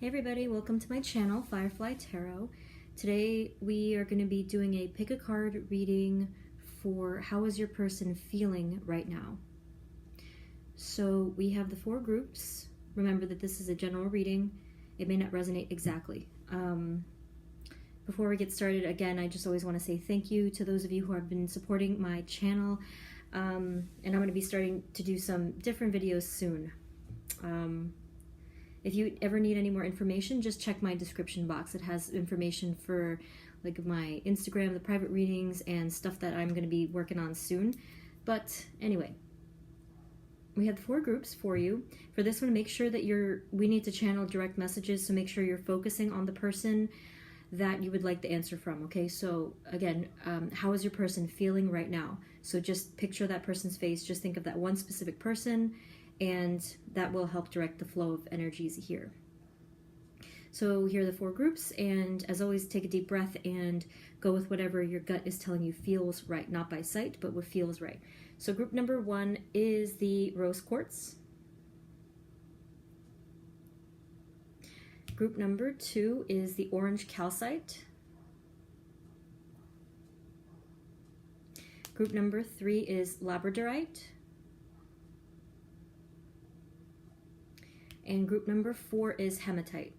Hey everybody, welcome to my channel, Firefly Tarot. Today we are going to be doing a pick a card reading for how is your person feeling right now. So we have the 4 groups. Remember that this is a general reading. It may not resonate exactly. Before we get started, again, I just always want to say thank you to those of you who have been supporting my channel. And I'm going to be starting to do some different videos soon. If you ever need any more information, just check my description box. It has information for like my Instagram, the private readings, and stuff that I'm going to be working on soon. But anyway, we have 4 groups for you. For this one, make sure that we need to channel direct messages, so make sure you're focusing on the person that you would like the answer from, okay? So again, how is your person feeling right now? So just picture that person's face, just think of that one specific person, and that will help direct the flow of energies here. So here are the 4 groups, and as always, take a deep breath and go with whatever your gut is telling you feels right, not by sight, but what feels right. So group number 1 is the rose quartz. Group number 2 is the orange calcite. Group number 3 is labradorite. And group number 4 is hematite.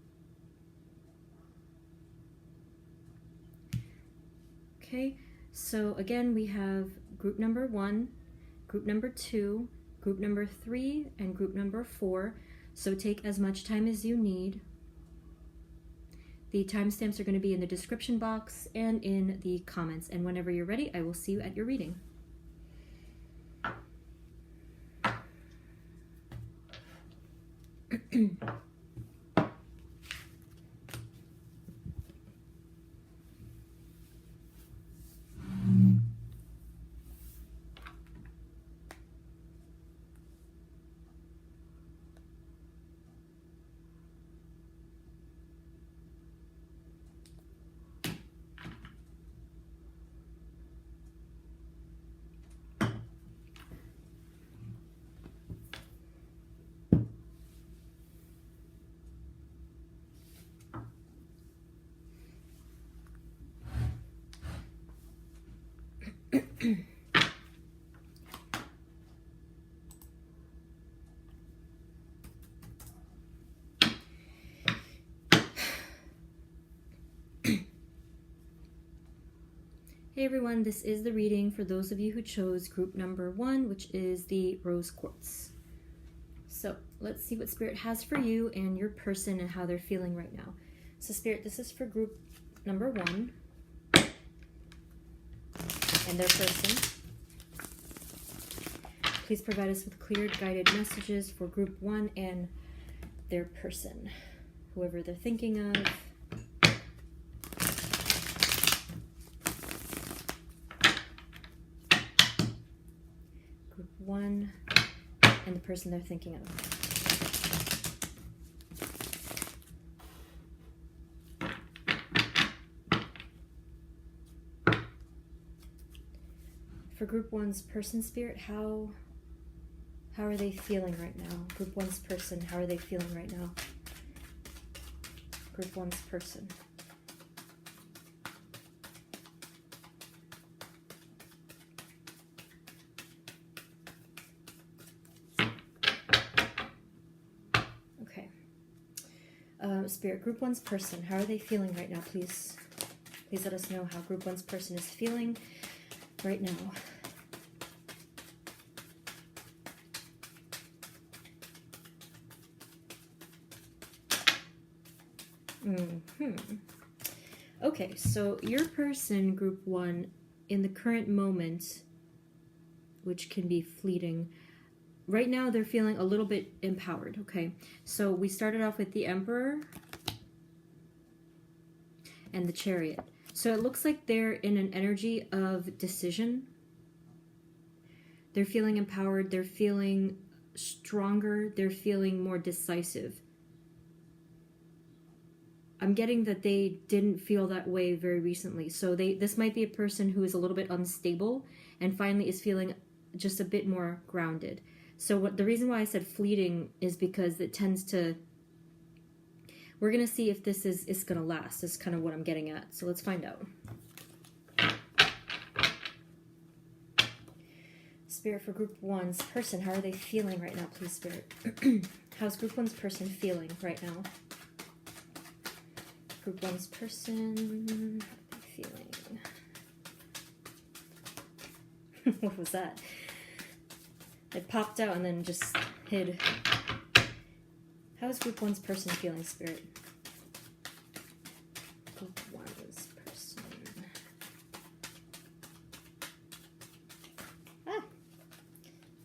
Okay, so again, we have group number 1, group number 2, group number 3, and group number 4. So take as much time as you need. The timestamps are going to be in the description box and in the comments. And whenever you're ready, I will see you at your reading. Hey everyone, this is the reading for those of you who chose group number 1, which is the rose quartz. So let's see what Spirit has for you and your person and how they're feeling right now. So Spirit, this is for group number 1 and their person. Please provide us with clear guided messages for group 1 and their person, whoever they're thinking of. Group 1 and the person they're thinking of. For group 1's person, Spirit, how are they feeling right now? Group 1's person, how are they feeling right now? Group 1's person. Okay. Spirit, group 1's person, how are they feeling right now? Please let us know how group 1's person is feeling right now. Okay, so your person, group 1, in the current moment, which can be fleeting, right now they're feeling a little bit empowered, okay? So we started off with the Emperor and the Chariot. So it looks like they're in an energy of decision. They're feeling empowered, they're feeling stronger, they're feeling more decisive. I'm getting that they didn't feel that way very recently. So this might be a person who is a little bit unstable and finally is feeling just a bit more grounded. So the reason why I said fleeting is because it tends to, we're going to see if this is going to last. Is kind of what I'm getting at. So let's find out. Spirit, for group 1's person, how are they feeling right now, please, Spirit? How's group 1's person feeling right now? Group 1's person, how are they feeling? What was that? It popped out and then just hid. How is group 1's person feeling, Spirit? Group 1's person. Ah!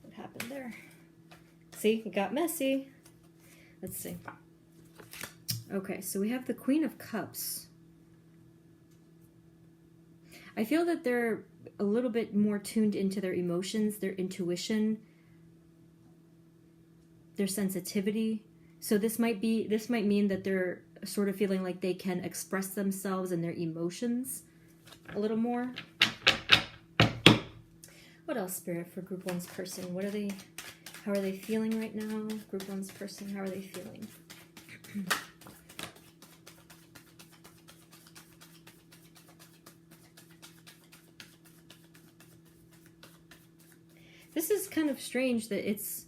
What happened there? See, it got messy. Let's see. Okay, so we have the Queen of Cups. I feel that they're a little bit more tuned into their emotions, their intuition, their sensitivity. So this might mean that they're sort of feeling like they can express themselves and their emotions a little more. What else, Spirit, for group 1's person? How are they feeling right now? Group 1's person, how are they feeling? This is kind of strange that it's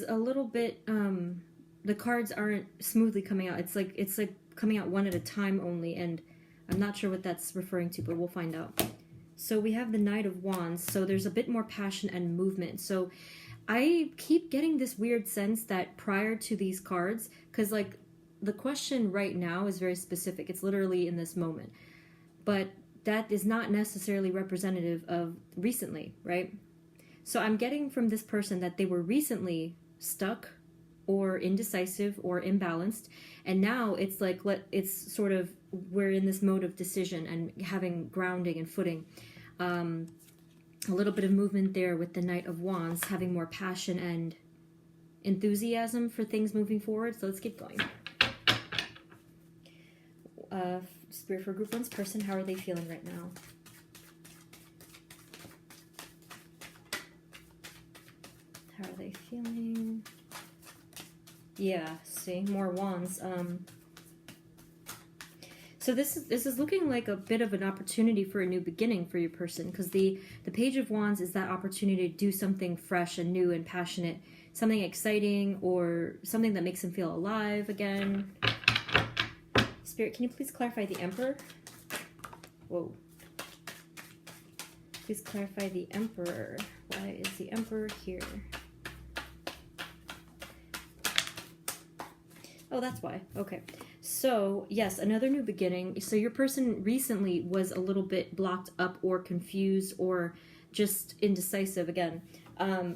a little bit, the cards aren't smoothly coming out. It's like coming out one at a time only, and I'm not sure what that's referring to, but we'll find out. So we have the Knight of Wands, so there's a bit more passion and movement. So I keep getting this weird sense that prior to these cards, because like the question right now is very specific. It's literally in this moment. But that is not necessarily representative of recently, right? So I'm getting from this person that they were recently stuck or indecisive or imbalanced, and now it's like it's sort of, we're in this mode of decision and having grounding and footing. A little bit of movement there with the Knight of Wands, having more passion and enthusiasm for things moving forward. So let's keep going. Spirit, for group 1's person, how are they feeling right now? How are they feeling? Yeah, see, more wands. So this is looking like a bit of an opportunity for a new beginning for your person, because the Page of Wands is that opportunity to do something fresh and new and passionate, something exciting or something that makes them feel alive again. Spirit, can you please clarify the Emperor? Whoa. Please clarify the Emperor. Why is the Emperor here? Oh, that's why. Okay. So, yes, another new beginning. So your person recently was a little bit blocked up or confused or just indecisive again.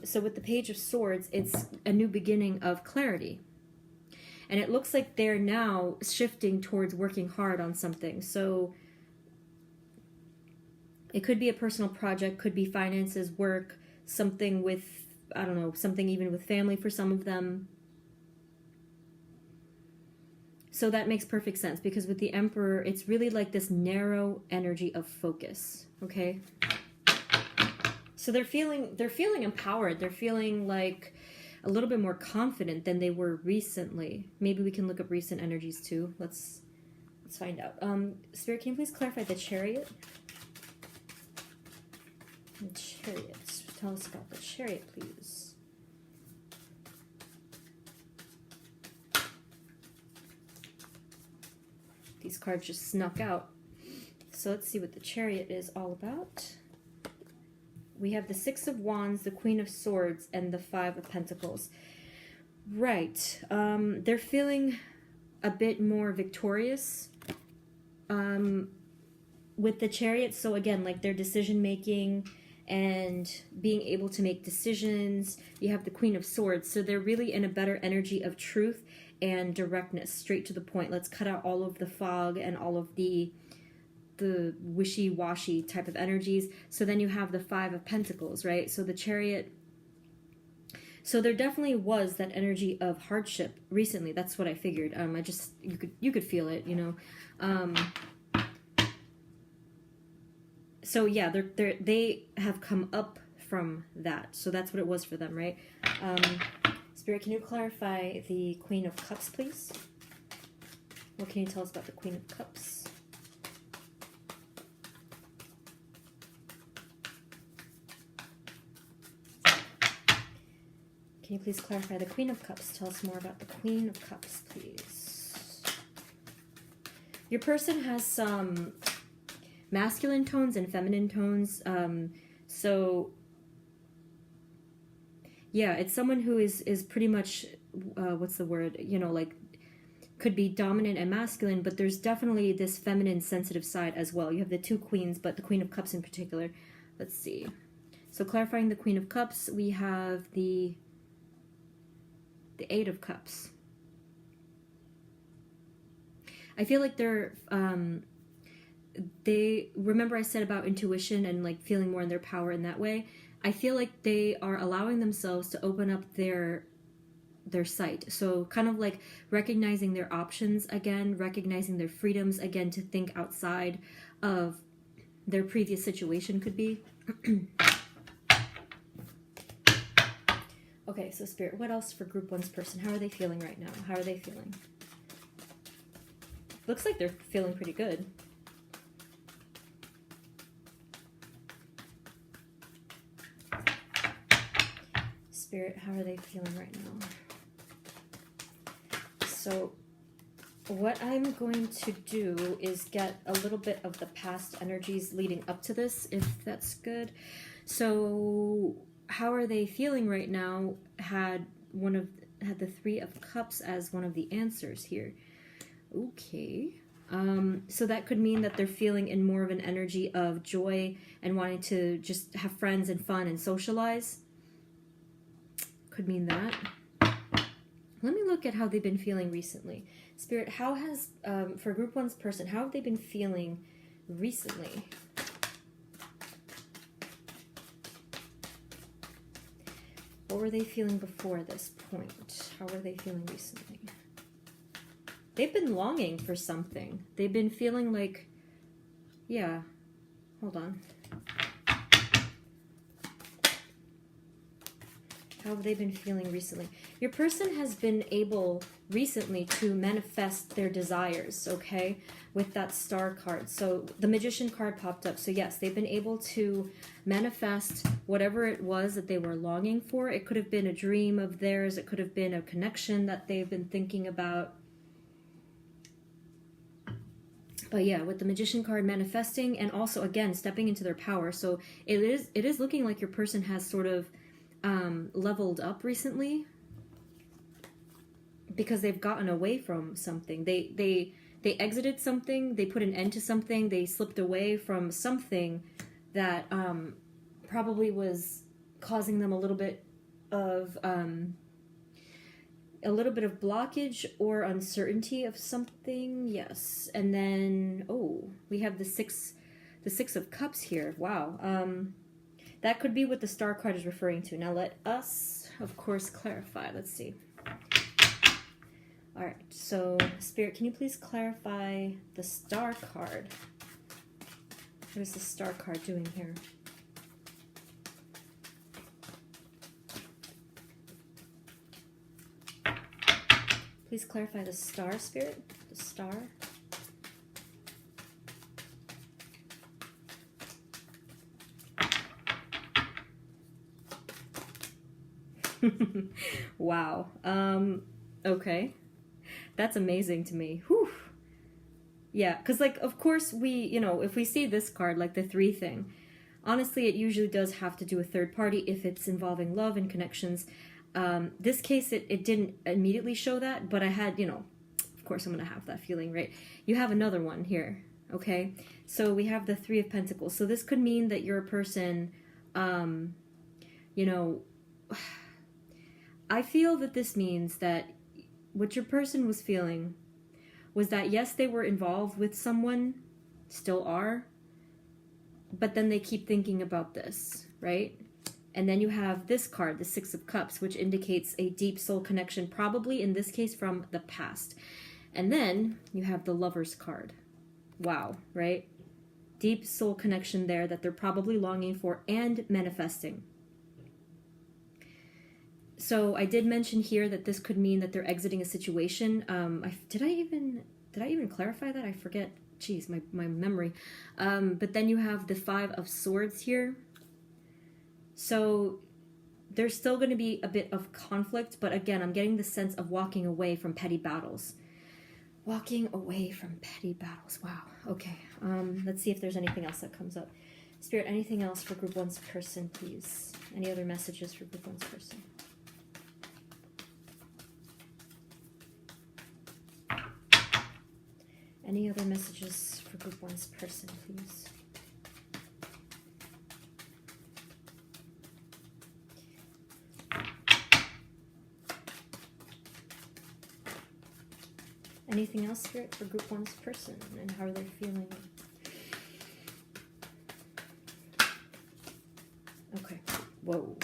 So with the Page of Swords, it's a new beginning of clarity. And it looks like they're now shifting towards working hard on something. So it could be a personal project, could be finances, work, something with, I don't know, something even with family for some of them. So that makes perfect sense, because with the Emperor, it's really like this narrow energy of focus, okay? So they're feeling empowered. They're feeling like a little bit more confident than they were recently. Maybe we can look up recent energies too. Let's find out. Spirit, can you please clarify the Chariot? The Chariot. Tell us about the Chariot, please. These cards just snuck out. So let's see what the Chariot is all about. We have the Six of Wands, the Queen of Swords, and the Five of Pentacles. Right. They're feeling a bit more victorious with the Chariot. So again, like their decision making and being able to make decisions. You have the Queen of Swords. So they're really in a better energy of truth and directness, straight to the point. Let's cut out all of the fog and all of the wishy-washy type of energies. So then you have the Five of Pentacles, right? So the Chariot, so there definitely was that energy of hardship recently. That's what I figured. You could feel it, you know. So yeah, they have come up from that. So that's what it was for them, right? Spirit, can you clarify the Queen of Cups, please? What can you tell us about the Queen of Cups? Can you please clarify the Queen of Cups? Tell us more about the Queen of Cups, please. Your person has some masculine tones and feminine tones. So, yeah, it's someone who is pretty much, what's the word? You know, like, could be dominant and masculine, but there's definitely this feminine, sensitive side as well. You have the two queens, but the Queen of Cups in particular. Let's see. So clarifying the Queen of Cups, we have the Eight of Cups. I feel like they remember I said about intuition and like feeling more in their power in that way. I feel like they are allowing themselves to open up their sight. So kind of like recognizing their options again, recognizing their freedoms again, to think outside of their previous situation could be. Okay, so Spirit, what else for Group 1's person? How are they feeling right now? How are they feeling? Looks like they're feeling pretty good. Spirit, how are they feeling right now? So what I'm going to do is get a little bit of the past energies leading up to this, if that's good. So how are they feeling right now? Had the Three of Cups as one of the answers here. Okay. So that could mean that they're feeling in more of an energy of joy and wanting to just have friends and fun and socialize. Could mean that. Let me look at how they've been feeling recently. Spirit, how has, for Group 1's person, how have they been feeling recently? What were they feeling before this point? How were they feeling recently? They've been longing for something. They've been feeling like, yeah, hold on. How have they been feeling recently? Your person has been able recently to manifest their desires, okay, with that Star card. So the Magician card popped up. So yes, they've been able to manifest whatever it was that they were longing for. It could have been a dream of theirs. It could have been a connection that they've been thinking about. But yeah, with the Magician card manifesting and also, again, stepping into their power. So it is looking like your person has sort of leveled up recently because they've gotten away from something. They exited something, they put an end to something, they slipped away from something that probably was causing them a little bit of blockage or uncertainty of something. Yes. And then we have the six of Cups here. Wow. That could be what the Star card is referring to. Now let us, of course, clarify. Let's see. All right, so Spirit, can you please clarify the Star card? What is the Star card doing here? Please clarify the Star, Spirit. The Star. Wow. Okay. That's amazing to me. Whew. Yeah, because, like, of course, if we see this card, like the 3 thing, honestly, it usually does have to do with third party if it's involving love and connections. This case, it didn't immediately show that, but I had, of course I'm going to have that feeling, right? You have another one here, okay? So we have the 3 of Pentacles. So this could mean that you're a person, I feel that this means that what your person was feeling was that, yes, they were involved with someone, still are, but then they keep thinking about this, right? And then you have this card, the 6 of Cups, which indicates a deep soul connection, probably in this case from the past. And then you have the Lover's card. Wow, right? Deep soul connection there that they're probably longing for and manifesting. So I did mention here that this could mean that they're exiting a situation. Did I even did I even clarify that? I forget. Jeez, my memory. But then you have the 5 of Swords here. So there's still going to be a bit of conflict, but again, I'm getting the sense of walking away from petty battles. Walking away from petty battles. Wow. Okay. Let's see if there's anything else that comes up. Spirit, anything else for Group 1's person, please? Any other messages for Group 1's person? Any other messages for Group 1's person, please? Anything else, Spirit, for Group 1's person and how they're feeling? Okay. Whoa.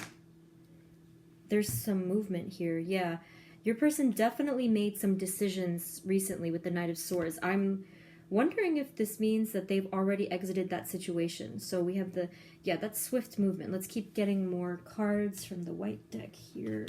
There's some movement here. Yeah. Your person definitely made some decisions recently with the Knight of Swords. I'm wondering if this means that they've already exited that situation. So we have the... Yeah, that's swift movement. Let's keep getting more cards from the white deck here.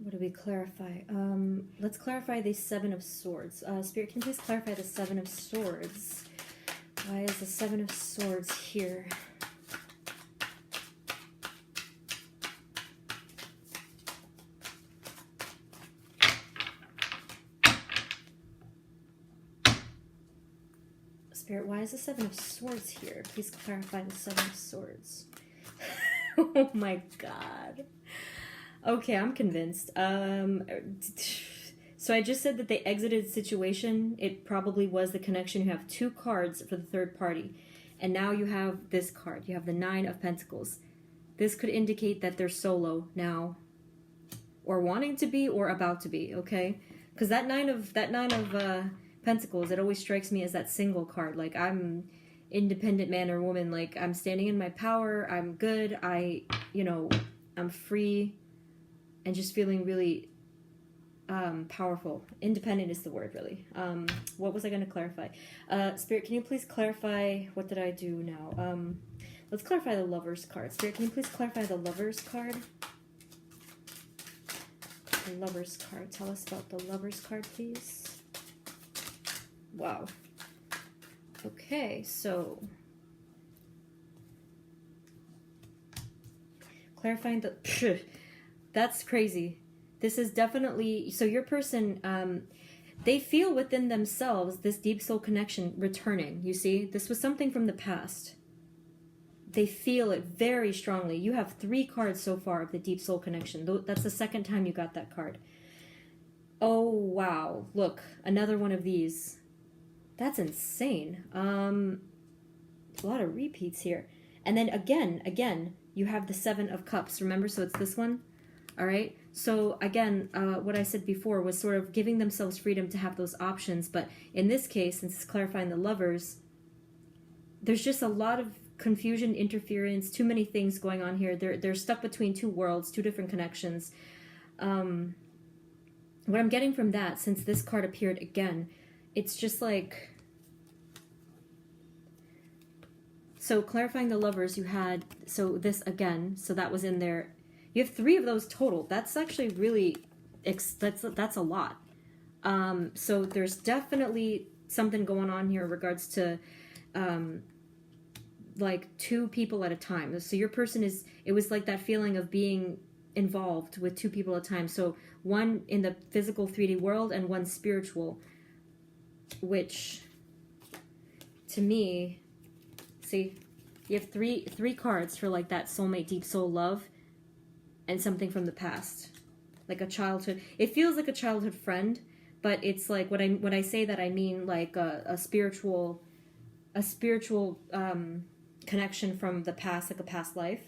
What do we clarify? Let's clarify the 7 of Swords. Spirit, can you please clarify the 7 of Swords? Why is the 7 of Swords here? Spirit, why is the 7 of Swords here? Please clarify the 7 of Swords. Oh my god. Okay, I'm convinced. So I just said that they exited the situation. It probably was the connection. You have 2 cards for the third party. And now you have this card. You have the 9 of Pentacles. This could indicate that they're solo now. Or wanting to be, or about to be, okay? Because that 9 of Pentacles, it always strikes me as that single card. Like, I'm independent man or woman. Like, I'm standing in my power. I'm good. I'm free. And just feeling really powerful. Independent is the word, really. What was I going to clarify? Spirit, can you please clarify... What did I do now? Let's clarify the Lover's card. Spirit, can you please clarify the Lover's card? The Lover's card. Tell us about the Lover's card, please. Wow. Okay, so... Clarifying the... That's crazy. This is definitely... So your person, they feel within themselves this deep soul connection returning, you see? This was something from the past. They feel it very strongly. You have 3 cards so far of the deep soul connection. That's the second time you got that card. Oh, wow. Look, another one of these. That's insane. A lot of repeats here. And then again, you have the 7 of Cups. Remember? So it's this one. All right. So again, what I said before was sort of giving themselves freedom to have those options. But in this case, since it's clarifying the Lovers, there's just a lot of confusion, interference, too many things going on here. They're stuck between 2 worlds, 2 different connections. What I'm getting from that, since this card appeared again, it's just like... So clarifying the Lovers, you had... So this again, so that was in there... You have 3 of those total. That's actually really, that's a lot. So there's definitely something going on here in regards to, like 2 people at a time. So your person is, it was like that feeling of being involved with 2 people at a time. So one in the physical 3D world and one spiritual, which to me, see, you have three cards for like that soulmate, deep soul love. And something from the past, like a childhood. It feels like a childhood friend, but it's like when I say that, I mean like a spiritual connection from the past, like a past life.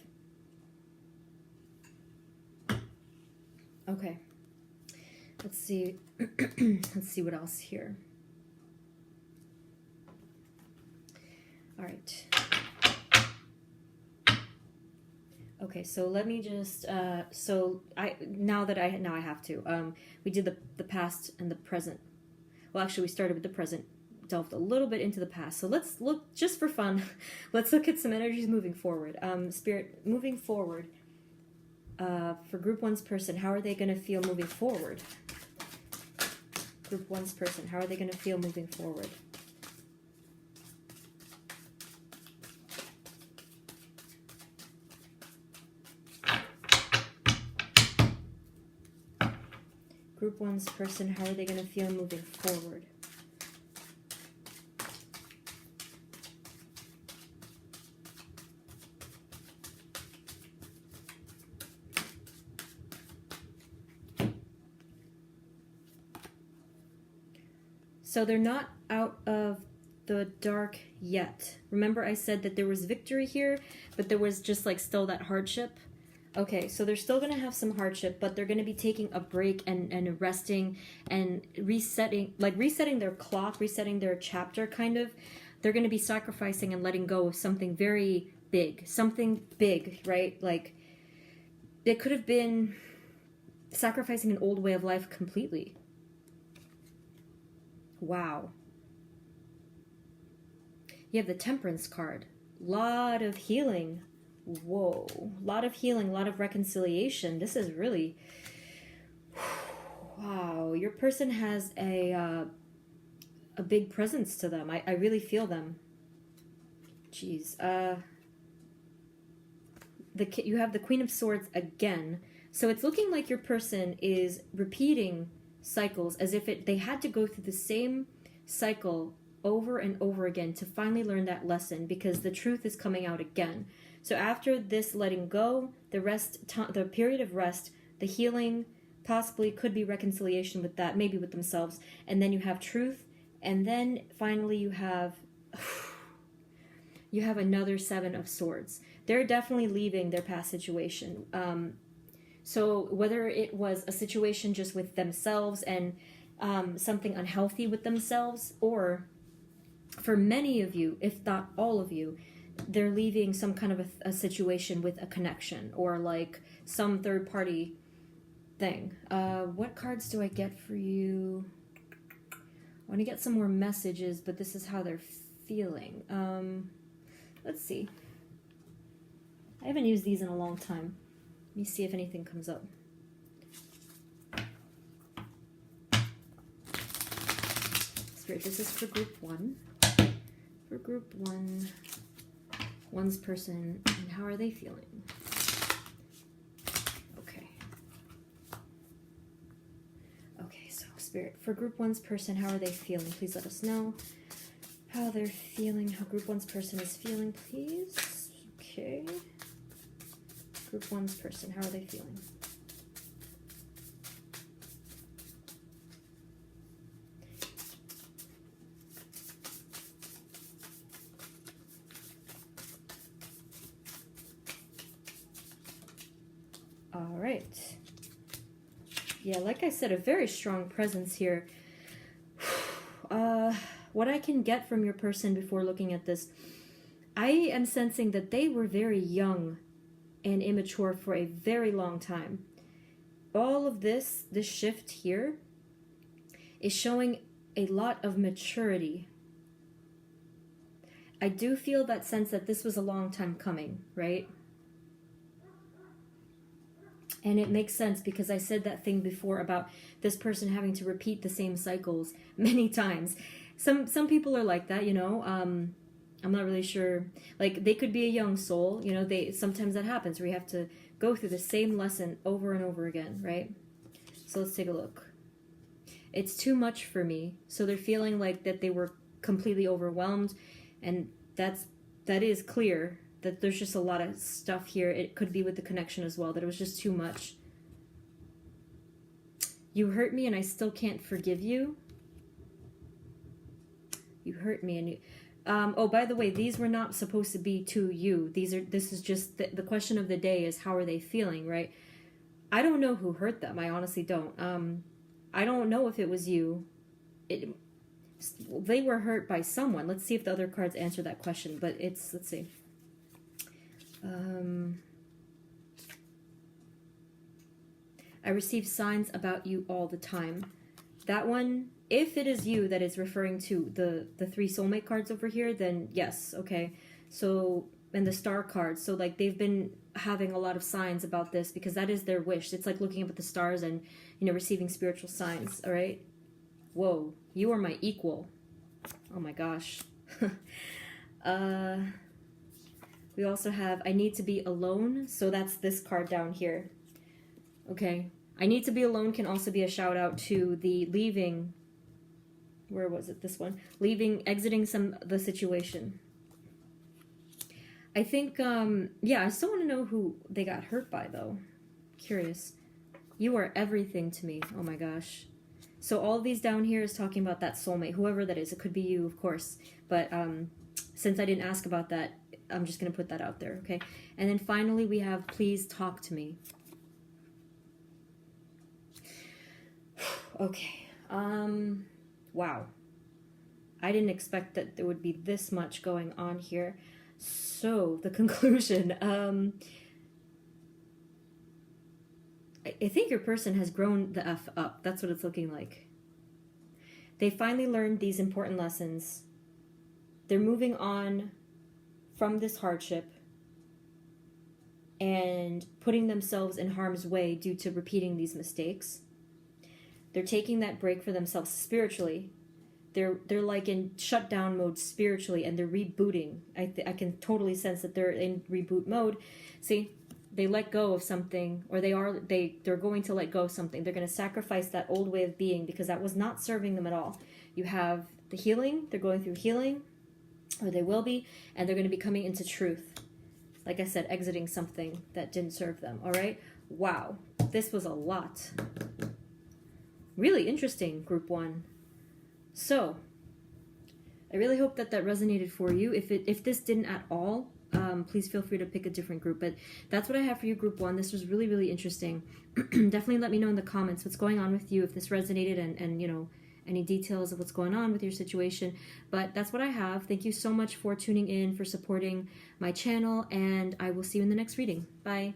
Okay, let's see. Let's see what else here. All right. Okay, so let me just now I have to. We did the past and the present. Well, actually, we started with the present, delved a little bit into the past. So let's look, just for fun, let's look at some energies moving forward. Spirit, moving forward, for Group 1's person, how are they going to feel moving forward? Group 1's person, how are they going to feel moving forward? Group 1's person, how are they going to feel moving forward? So they're not out of the dark yet. Remember I said that there was victory here, but there was just like still that hardship? Okay, so they're still going to have some hardship, but they're going to be taking a break and resting and resetting their clock, resetting their chapter, kind of. They're going to be sacrificing and letting go of something very big. Something big, right? Like, it could have been sacrificing an old way of life completely. Wow. You have the Temperance card. Lot of healing. Whoa. Lot of healing, lot of reconciliation. This is really... Wow. Your person has a big presence to them. I really feel them. Jeez. You have the Queen of Swords again. So it's looking like your person is repeating cycles as if they had to go through the same cycle over and over again to finally learn that lesson, because the truth is coming out again. So after this letting go, the period of rest, the healing possibly could be reconciliation with that, maybe with themselves, and then you have truth, and then finally you have another Seven of Swords. They're definitely leaving their past situation. So whether it was a situation just with themselves and something unhealthy with themselves, or for many of you, if not all of you, they're leaving some kind of a situation with a connection or like some third party thing. What cards do I get for you? I want to get some more messages, but this is how they're feeling. Let's see. I haven't used these in a long time. Let me see if anything comes up. Spirit, this is for Group 1. For Group 1, one's person, and how are they feeling? Okay. Okay, so Spirit, for Group 1's person, how are they feeling? Please let us know how they're feeling, how Group 1's person is feeling, please. Okay. Group 1's person, how are they feeling? All right. Yeah, like I said, a very strong presence here. What I can get from your person before looking at this, I am sensing that they were very young and immature for a very long time. All of this shift here is showing a lot of maturity. I do feel that sense that this was a long time coming, right? And it makes sense because I said that thing before about this person having to repeat the same cycles many times. Some people are like that, you know. I'm not really sure. Like, they could be a young soul, you know. Sometimes that happens where you have to go through the same lesson over and over again, right? So let's take a look. It's too much for me. So they're feeling like that they were completely overwhelmed, and that is clear that there's just a lot of stuff here. It could be with the connection as well, that it was just too much. You hurt me and I still can't forgive you. You hurt me and you... oh, by the way, these were not supposed to be to you. This is just... The question of the day is, how are they feeling, right? I don't know who hurt them. I honestly don't. I don't know if it was you. They were hurt by someone. Let's see if the other cards answer that question. But let's see. I receive signs about you all the time. That one, if it is you that is referring to the 3 soulmate cards over here, then yes, okay. So, and the star cards, so like they've been having a lot of signs about this because that is their wish. It's like looking up at the stars and, you know, receiving spiritual signs, all right? Whoa, you are my equal. Oh my gosh. We also have, I need to be alone. So that's this card down here. Okay. I need to be alone can also be a shout out to the leaving. Where was it? This one. Leaving, exiting the situation. I think, yeah, I still want to know who they got hurt by, though. Curious. You are everything to me. Oh my gosh. So all of these down here is talking about that soulmate, whoever that is. It could be you, of course. But since I didn't ask about that, I'm just going to put that out there, okay? And then finally we have, please talk to me. Okay. Wow. I didn't expect that there would be this much going on here. So, the conclusion. I think your person has grown the F up. That's what it's looking like. They finally learned these important lessons. They're moving on from this hardship and putting themselves in harm's way due to repeating these mistakes. They're taking that break for themselves spiritually. They're like in shutdown mode spiritually, and they're rebooting. I can totally sense that they're in reboot mode. See, they let go of something, or they're going to let go of something. They're going to sacrifice that old way of being because that was not serving them at all. You have the healing. They're going through healing, or they will be, and they're going to be coming into truth. Like I said, exiting something that didn't serve them. All right? Wow. This was a lot. Really interesting, Group 1. So, I really hope that resonated for you. If this didn't at all, please feel free to pick a different group. But that's what I have for you, Group 1. This was really, really interesting. Definitely let me know in the comments what's going on with you, if this resonated, and you know, any details of what's going on with your situation. But that's what I have. Thank you so much for tuning in, for supporting my channel, and I will see you in the next reading. Bye.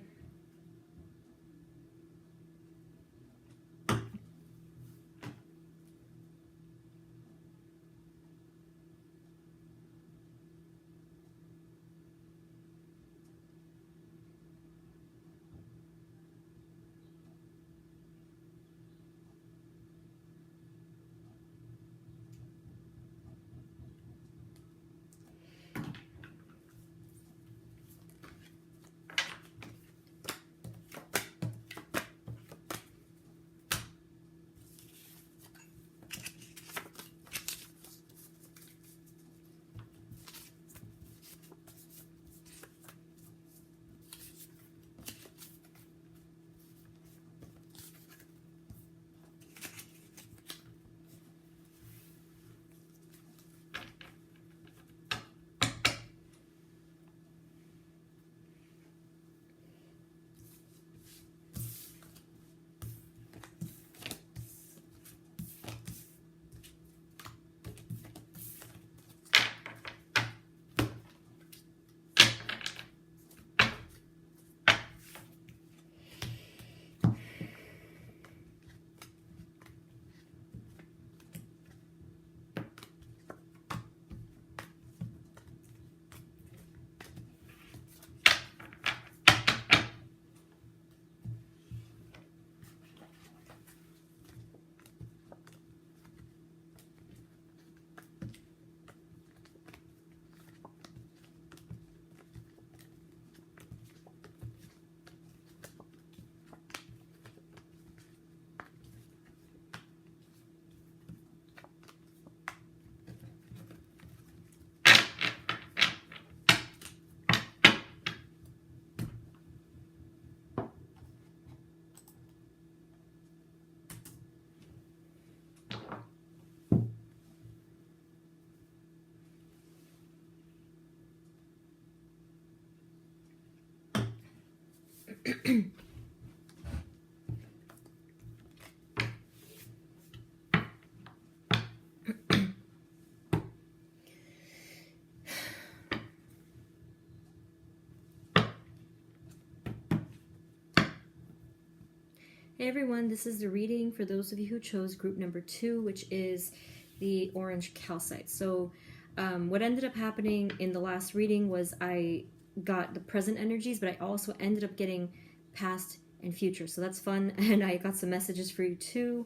Hey everyone, this is the reading for those of you who chose group number 2, which is the orange calcite. So what ended up happening in the last reading was I got the present energies, but I also ended up getting past and future. So that's fun, and I got some messages for you too.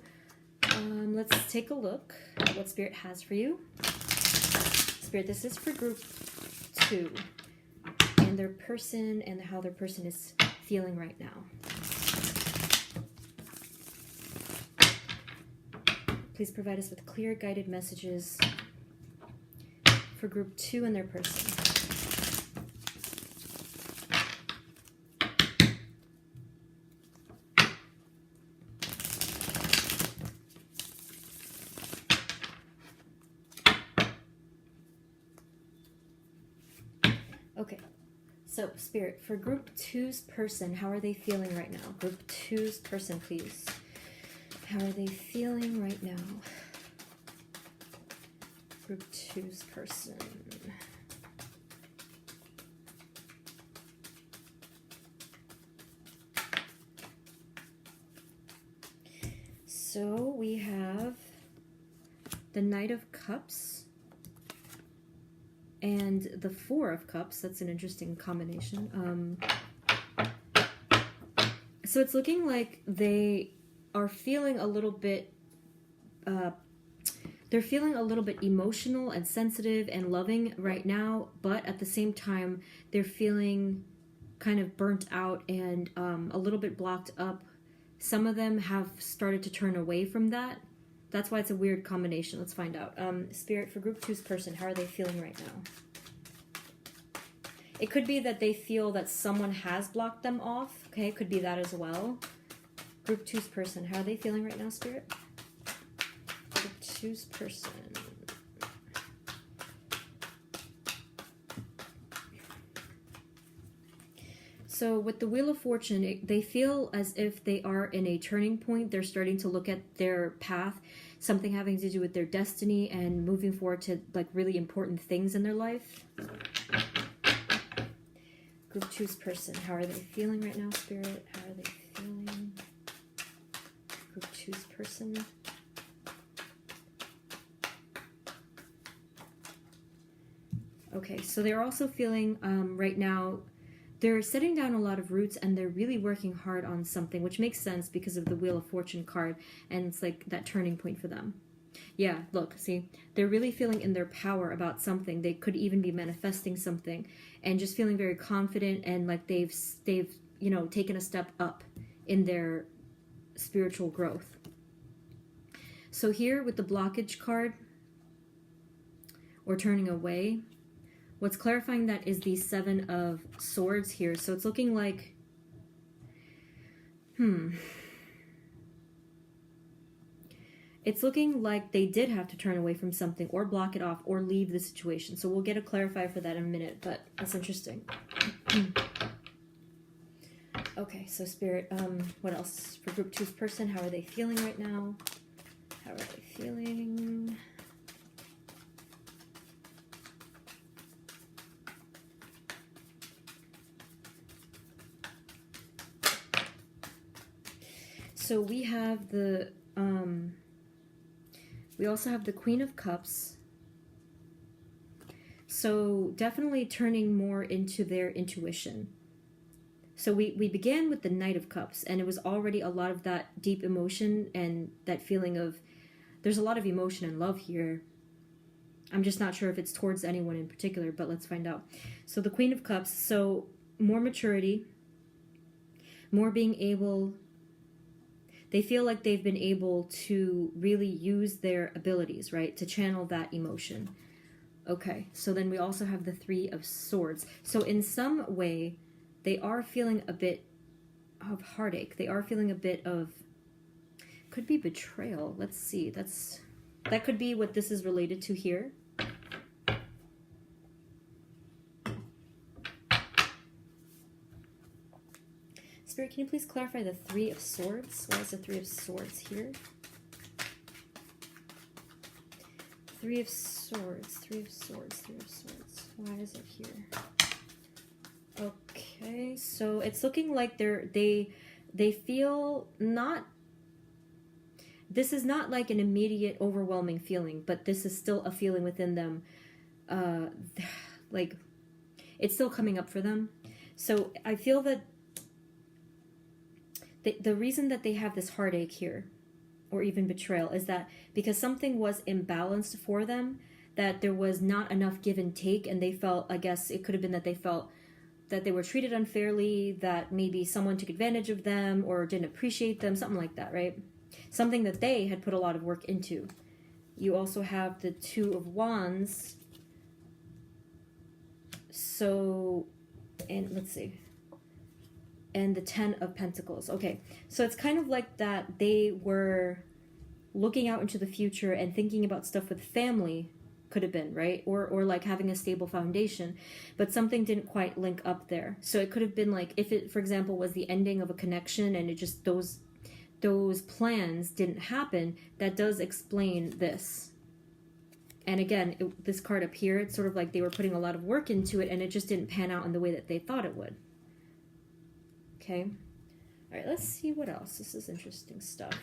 Let's take a look at what Spirit has for you. Spirit, this is for group 2 and their person and how their person is feeling right now. Please provide us with clear, guided messages for group 2 and their person. Okay, so Spirit, for group 2's person, how are they feeling right now? Group 2's person, please. How are they feeling right now? Group 2's person. So we have the Knight of Cups and the Four of Cups. That's an interesting combination. So it's looking like they are feeling a little bit, they're feeling a little bit emotional and sensitive and loving right now, but at the same time, they're feeling kind of burnt out and a little bit blocked up. Some of them have started to turn away from that. That's why it's a weird combination. Let's find out. Spirit, for group 2's person, how are they feeling right now? It could be that they feel that someone has blocked them off. Okay, it could be that as well. Group 2's person, how are they feeling right now, Spirit? Group 2's person. So with the Wheel of Fortune, they feel as if they are in a turning point. They're starting to look at their path, something having to do with their destiny and moving forward to like really important things in their life. Group 2's person, how are they feeling right now, Spirit? How are they feeling? Group 2's person. Okay, so they're also feeling right now, they're setting down a lot of roots and they're really working hard on something, which makes sense because of the Wheel of Fortune card, and it's like that turning point for them. Yeah, look, see, they're really feeling in their power about something. They could even be manifesting something and just feeling very confident and like they've you know, taken a step up in their spiritual growth. So here with the blockage card or turning away, what's clarifying that is the Seven of Swords here. So it's looking like, it's looking like they did have to turn away from something or block it off or leave the situation. So we'll get a clarifier for that in a minute, but that's interesting. Okay, so Spirit, what else? For group 2's person, how are they feeling right now? How are they feeling? So we have the, we also have the Queen of Cups. So definitely turning more into their intuition. So we began with the Knight of Cups, and it was already a lot of that deep emotion and that feeling of, there's a lot of emotion and love here. I'm just not sure if it's towards anyone in particular, but let's find out. So the Queen of Cups, so more maturity, more being able, they feel like they've been able to really use their abilities, right, to channel that emotion. Okay, so then we also have the Three of Swords. So in some way, they are feeling a bit of heartache. They are feeling a bit of, could be betrayal. Let's see. That could be what this is related to here. Spirit, can you please clarify the Three of Swords? Why is the Three of Swords here? Three of Swords, Three of Swords, Three of Swords. Why is it here? Okay, so it's looking like they they feel not, this is not like an immediate overwhelming feeling, but this is still a feeling within them. Like it's still coming up for them. So I feel that the reason that they have this heartache here, or even betrayal, is that because something was imbalanced for them, that there was not enough give and take, and they felt, I guess it could have been that they felt that they were treated unfairly, that maybe someone took advantage of them or didn't appreciate them, something like that, right? Something that they had put a lot of work into. You also have the Two of Wands. So, and let's see. And the Ten of Pentacles. Okay, so it's kind of like that they were looking out into the future and thinking about stuff with family, could have been, right? Or like having a stable foundation, but something didn't quite link up there. So it could have been like, if it, for example, was the ending of a connection and it just, those plans didn't happen, that does explain this. And again, this card up here, it's sort of like they were putting a lot of work into it and it just didn't pan out in the way that they thought it would. Okay. All right, let's see what else. This is interesting stuff.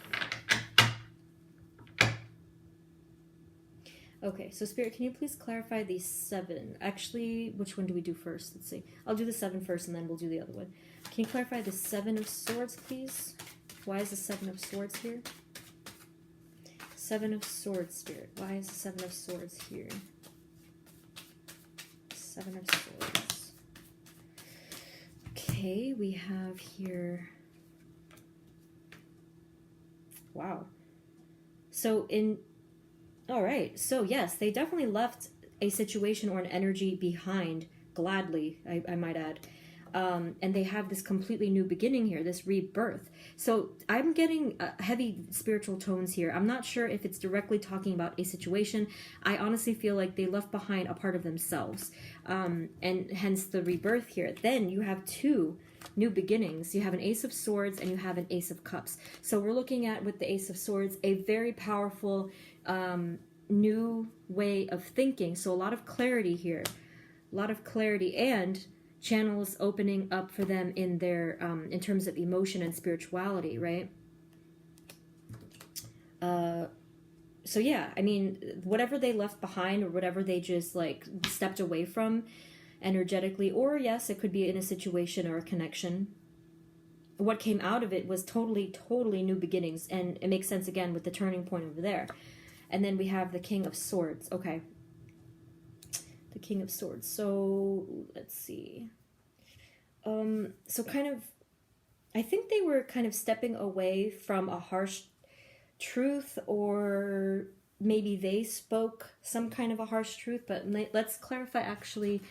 Okay, so Spirit, can you please clarify the 7? Actually, which one do we do first? Let's see. I'll do the 7 first and then we'll do the other one. Can you clarify the 7 of Swords, please? Why is the 7 of Swords here? 7 of Swords, Spirit. Why is the 7 of Swords here? 7 of Swords. Okay, we have here... Wow. So all right, so yes, they definitely left a situation or an energy behind, gladly, I might add. And they have this completely new beginning here, this rebirth. So I'm getting heavy spiritual tones here. I'm not sure if it's directly talking about a situation. I honestly feel like they left behind a part of themselves, and hence the rebirth here. Then you have 2 new beginnings. You have an Ace of Swords and you have an Ace of Cups. So we're looking at, with the Ace of Swords, a very powerful new way of thinking. So a lot of clarity here, a lot of clarity, and channels opening up for them in their in terms of emotion and spirituality, right? So yeah, I mean, whatever they left behind or whatever they just like stepped away from energetically, or yes, it could be in a situation or a connection, what came out of it was totally new beginnings. And it makes sense again with the turning point over there. And then we have the King of Swords. Okay, the King of Swords. So let's see. So kind of, I think they were kind of stepping away from a harsh truth, or maybe they spoke some kind of a harsh truth. But let's clarify actually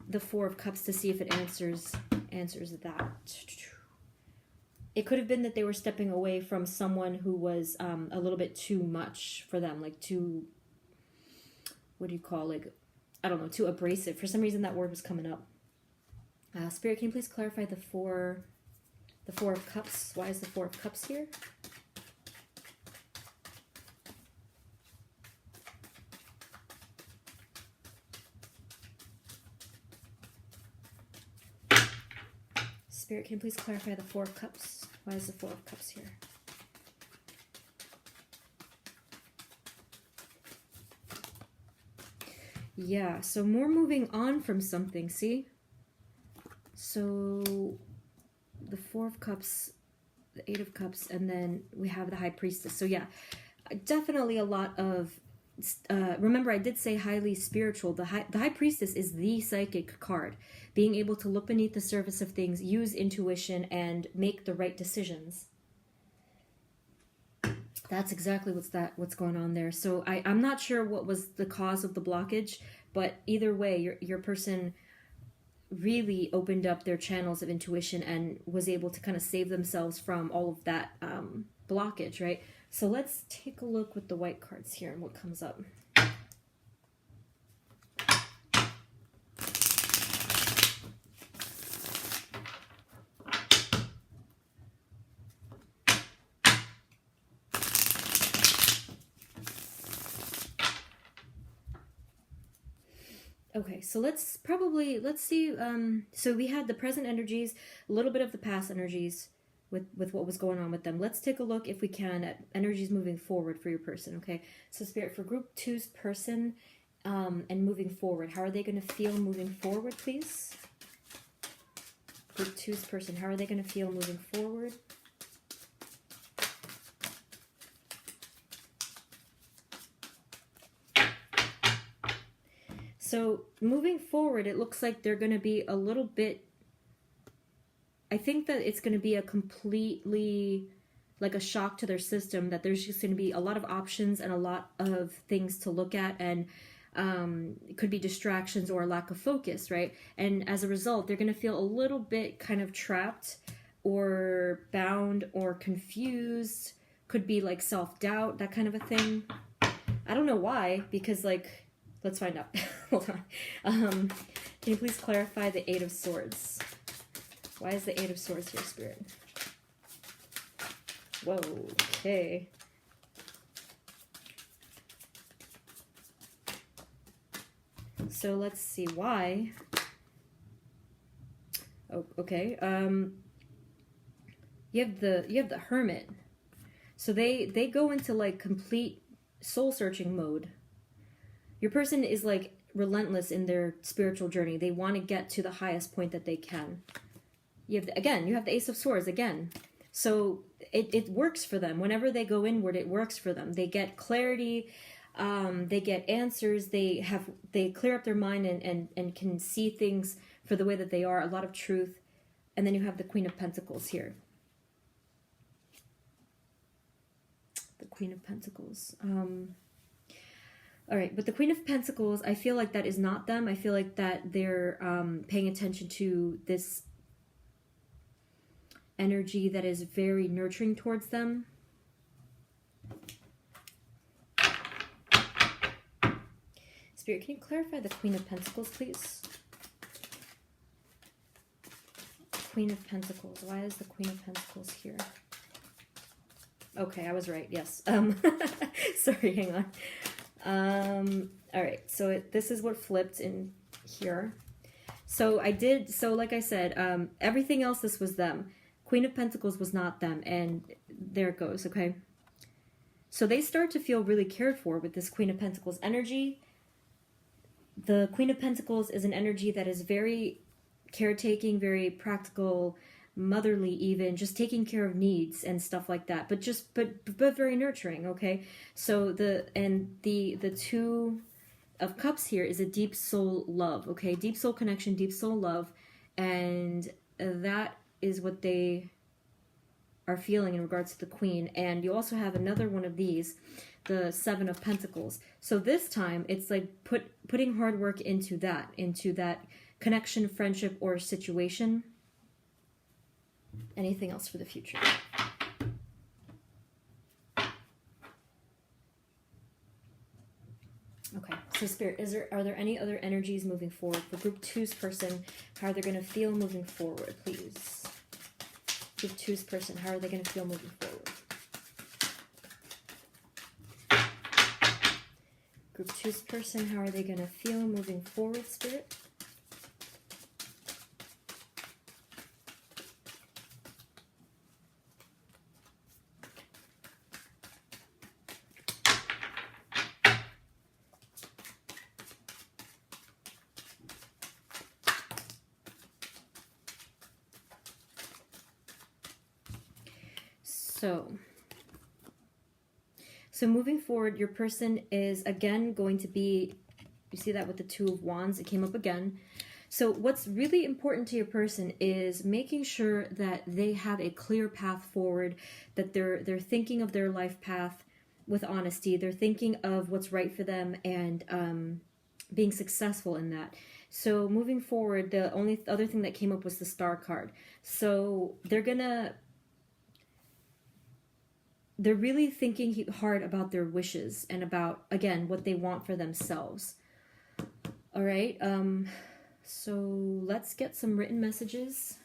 the Four of Cups to see if it answers that. It could have been that they were stepping away from someone who was a little bit too much for them, like too, what do you call, like, I don't know, too abrasive. For some reason that word was coming up. Spirit, can you please clarify the Four of Cups? Why is the Four of Cups here? Spirit, can you please clarify the Four of Cups? Why is the Four of Cups here? Yeah, so more moving on from something, see? So the Four of Cups, the Eight of Cups, and then we have the High Priestess. So yeah, definitely a lot of... remember, I did say highly spiritual. The High Priestess is the psychic card. Being able to look beneath the surface of things, use intuition, and make the right decisions. That's exactly what's going on there. So I'm not sure what was the cause of the blockage, but either way, your person really opened up their channels of intuition and was able to kind of save themselves from all of that blockage, right? So let's take a look with the white cards here and what comes up. Okay, so let's see, so we had the present energies, a little bit of the past energies, with what was going on with them. Let's take a look, if we can, at energies moving forward for your person, okay? So Spirit, for group 2's person and moving forward, how are they going to feel moving forward, please? Group 2's person, how are they going to feel moving forward? So moving forward, it looks like they're going to be a little bit, I think that it's going to be a completely, like a shock to their system, that there's just going to be a lot of options and a lot of things to look at, and it could be distractions or a lack of focus, right? And as a result, they're going to feel a little bit kind of trapped or bound or confused. Could be like self-doubt, that kind of a thing. I don't know why, because like, let's find out. Hold on. Can you please clarify the Eight of Swords? Why is the Eight of Swords here, Spirit? Whoa, okay. So let's see why. Oh, okay. You have the Hermit. So they go into like complete soul searching mode. Your person is like relentless in their spiritual journey. They want to get to the highest point that they can. You have the Ace of Swords again. So it works for them. Whenever they go inward, it works for them. They get clarity, they get answers, they clear up their mind and can see things for the way that they are, a lot of truth. And then you have the Queen of Pentacles here. The Queen of Pentacles. All right, but the Queen of Pentacles, I feel like that is not them. I feel like that they're paying attention to this energy that is very nurturing towards them. Spirit, can you clarify the Queen of Pentacles, please? Queen of Pentacles. Why is the Queen of Pentacles here? Okay, I was right. Yes. Sorry, hang on. All right, so this is what flipped in here. So like I said, everything else, this was them. Queen of Pentacles was not them, and there it goes, okay? So they start to feel really cared for with this Queen of Pentacles energy. The Queen of Pentacles is an energy that is very caretaking, very practical, motherly, even just taking care of needs and stuff like that, but very nurturing, okay? So the Two of Cups here is a deep soul love, okay? Deep soul connection, deep soul love, and that is what they are feeling in regards to the Queen. And you also have another one of these, the Seven of Pentacles. So this time it's like putting hard work into that connection, friendship, or situation. Anything else for the future? Okay, so Spirit, are there any other energies moving forward for Group 2's person? How are they going to feel moving forward, please? Group 2's person, how are they going to feel moving forward? Group 2's person, how are they going to feel moving forward, Spirit? So moving forward, your person is again going to be, you see that with the Two of Wands, it came up again. So what's really important to your person is making sure that they have a clear path forward, that they're thinking of their life path with honesty. They're thinking of what's right for them and being successful in that. So moving forward, the only other thing that came up was the Star card. So they're really thinking hard about their wishes and about, again, what they want for themselves. All right. So let's get some written messages.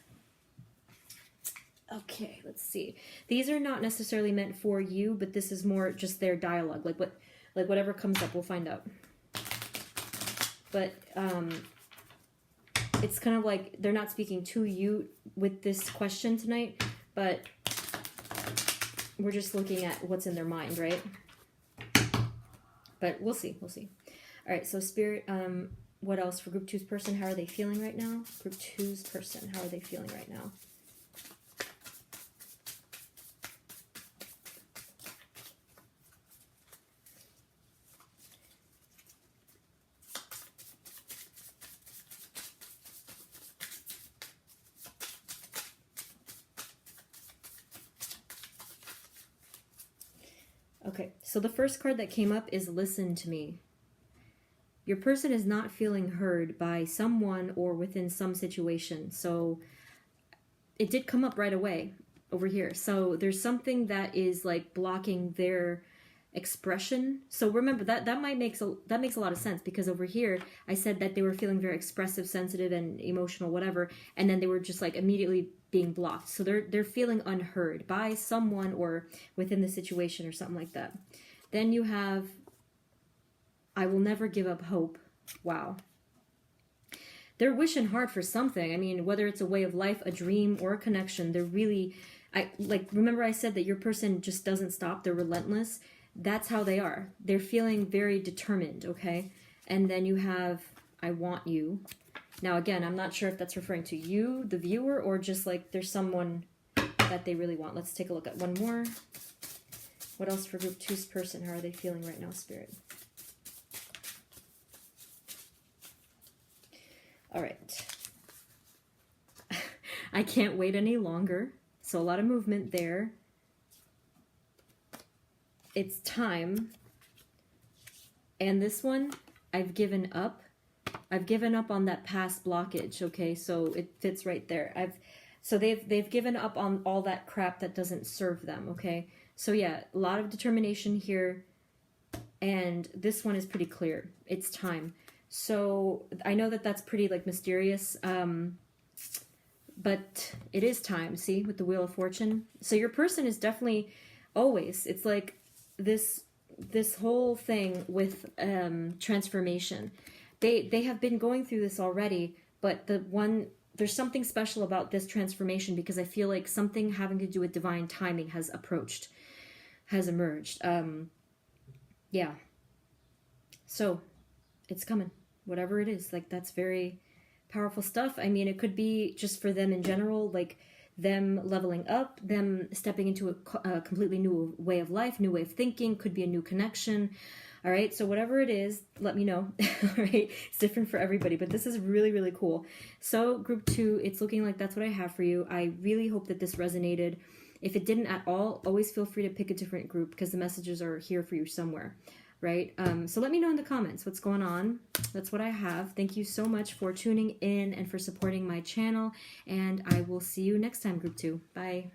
Okay, let's see. These are not necessarily meant for you, but this is more just their dialogue. Like whatever comes up, we'll find out. But it's kind of like they're not speaking to you with this question tonight, but we're just looking at what's in their mind, right? But we'll see. We'll see. All right. So Spirit, what else for Group 2's person? How are they feeling right now? Group 2's person, how are they feeling right now? Okay, so the first card that came up is Listen to Me. Your person is not feeling heard by someone or within some situation. So it did come up right away over here. So there's something that is like blocking their expression. So remember that that makes a lot of sense, because over here I said that they were feeling very expressive, sensitive, and emotional, whatever, and then they were just like immediately being blocked. So they're feeling unheard by someone or within the situation or something like that. Then you have I will never give up hope. Wow. They're wishing hard for something. I mean, whether it's a way of life, a dream, or a connection, they're really, remember I said that your person just doesn't stop. They're relentless. That's how they are. They're feeling very determined, okay? And then you have, I want you. Now, again, I'm not sure if that's referring to you, the viewer, or just like there's someone that they really want. Let's take a look at one more. What else for Group 2's person? How are they feeling right now, Spirit? All right. I can't wait any longer. So a lot of movement there. It's time. And this one, I've given up. I've given up on that past blockage, okay? So it fits right there. So they've given up on all that crap that doesn't serve them, okay? So yeah, a lot of determination here. And this one is pretty clear. It's time. So I know that that's pretty like mysterious, but it is time, see, with the Wheel of Fortune. So your person is definitely always, it's like this whole thing with transformation. They have been going through this already, but there's something special about this transformation, because I feel like something having to do with divine timing has emerged. Yeah. So it's coming. Whatever it is, like that's very powerful stuff. I mean, it could be just for them in general, like them leveling up, them stepping into a completely new way of life, new way of thinking, could be a new connection. All right, so whatever it is, let me know. All right, it's different for everybody, but this is really, really cool. So Group 2, it's looking like that's what I have for you. I really hope that this resonated. If it didn't at all, always feel free to pick a different group, because the messages are here for you somewhere. Right? So let me know in the comments what's going on. That's what I have. Thank you so much for tuning in and for supporting my channel. And I will see you next time, Group 2. Bye.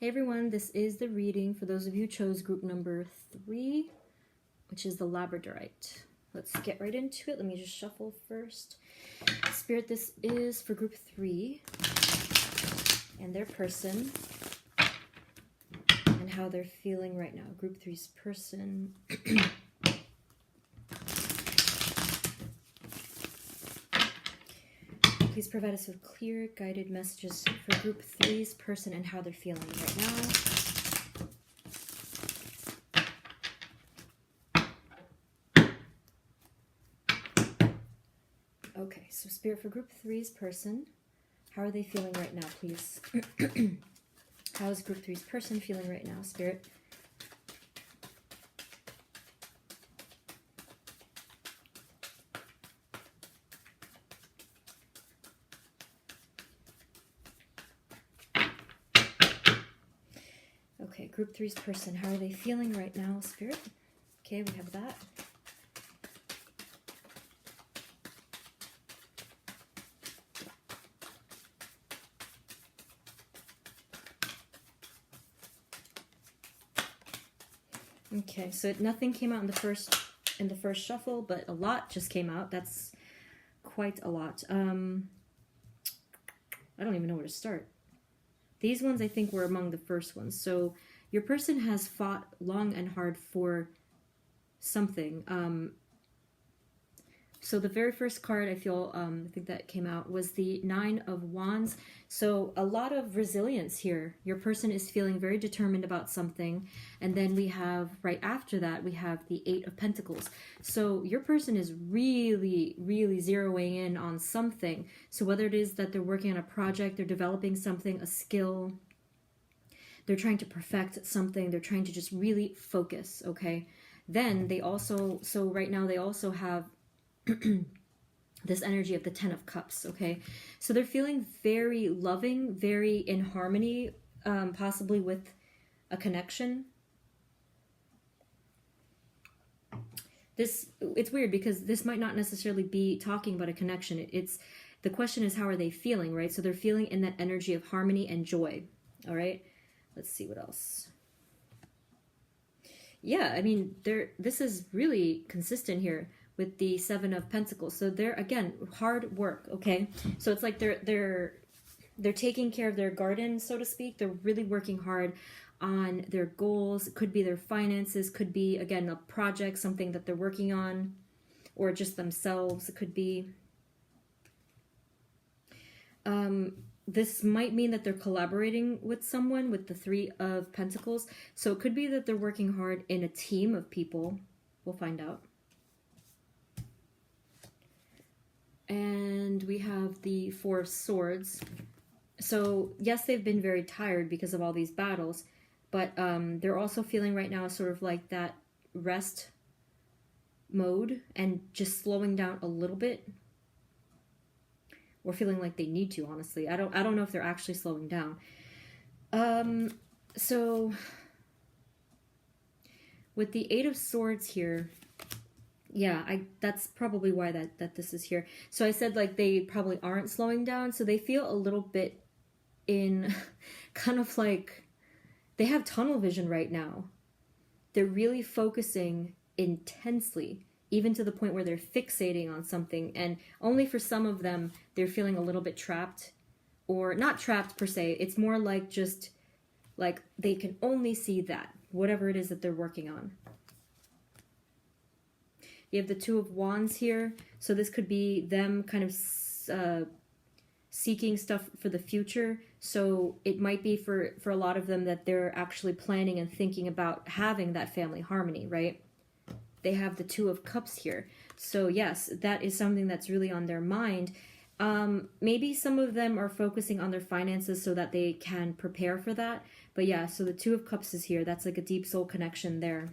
everyone, this is the reading for those of you who chose group number 3, which is the labradorite. Let's get right into it. Let me just shuffle first. Spirit, this is for group 3 and their person and how they're feeling right now. Group 3's person. Please provide us with clear, guided messages for group 3's person and how they're feeling right now. Okay, so Spirit, for group 3's person, how are they feeling right now, please? How is group 3's person feeling right now, Spirit? Okay, group 3's person, how are they feeling right now, Spirit? Okay, we have that. Okay, so nothing came out in the first shuffle, but a lot just came out. That's quite a lot. I don't even know where to start. These ones I think were among the first ones. So your person has fought long and hard for something. So the very first card I think that came out was the 9 of Wands. So a lot of resilience here. Your person is feeling very determined about something. And then we have, right after that, we have the 8 of Pentacles. So your person is really, really zeroing in on something. So whether it is that they're working on a project, they're developing something, a skill, they're trying to perfect something, they're trying to just really focus, okay? Then they also, so right now they also have this energy of the 10 of Cups, okay? So they're feeling very loving, very in harmony, possibly with a connection. It's weird because this might not necessarily be talking about a connection. The question is, how are they feeling, right? So they're feeling in that energy of harmony and joy, all right? Let's see what else. Yeah, I mean, this is really consistent here with the 7 of Pentacles. So they're, again, hard work, okay? So it's like they're taking care of their garden, so to speak. They're really working hard on their goals. It could be their finances, could be, again, a project, something that they're working on, or just themselves. It could be. This might mean that they're collaborating with someone with the 3 of Pentacles. So it could be that they're working hard in a team of people. We'll find out. And we have the 4 of Swords. So yes, they've been very tired because of all these battles, but they're also feeling right now sort of like that rest mode and just slowing down a little bit, or feeling like they need to, honestly. I don't know if they're actually slowing down. So with the 8 of Swords here, yeah, that's probably why that this is here. So I said like they probably aren't slowing down, so they feel a little bit in kind of like they have tunnel vision right now. They're really focusing intensely, even to the point where they're fixating on something, and only for some of them they're feeling a little bit trapped, or not trapped per se. It's more like just like they can only see that, whatever it is that they're working on. You have the 2 of Wands here. So this could be them kind of seeking stuff for the future. So it might be for a lot of them that they're actually planning and thinking about having that family harmony, right? They have the 2 of Cups here. So yes, that is something that's really on their mind. Maybe some of them are focusing on their finances so that they can prepare for that. But yeah, so the 2 of Cups is here. That's like a deep soul connection there.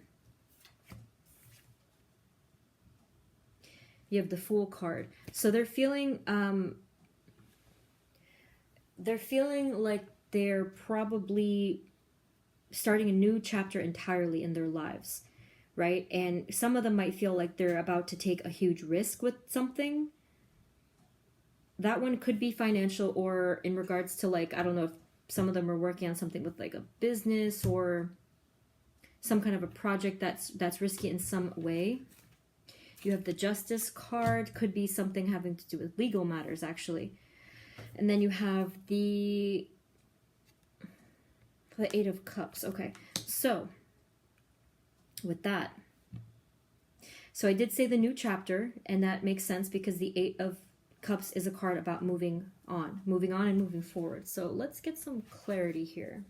You have the Fool card. So they're feeling like they're probably starting a new chapter entirely in their lives, right? And some of them might feel like they're about to take a huge risk with something. That one could be financial, or in regards to, like, I don't know if some of them are working on something with like a business or some kind of a project that's risky in some way. You have the Justice card, could be something having to do with legal matters, actually. And then you have the Eight of Cups. Okay, so with that, so I did say the new chapter, and that makes sense because the Eight of Cups is a card about moving on and moving forward. So let's get some clarity here.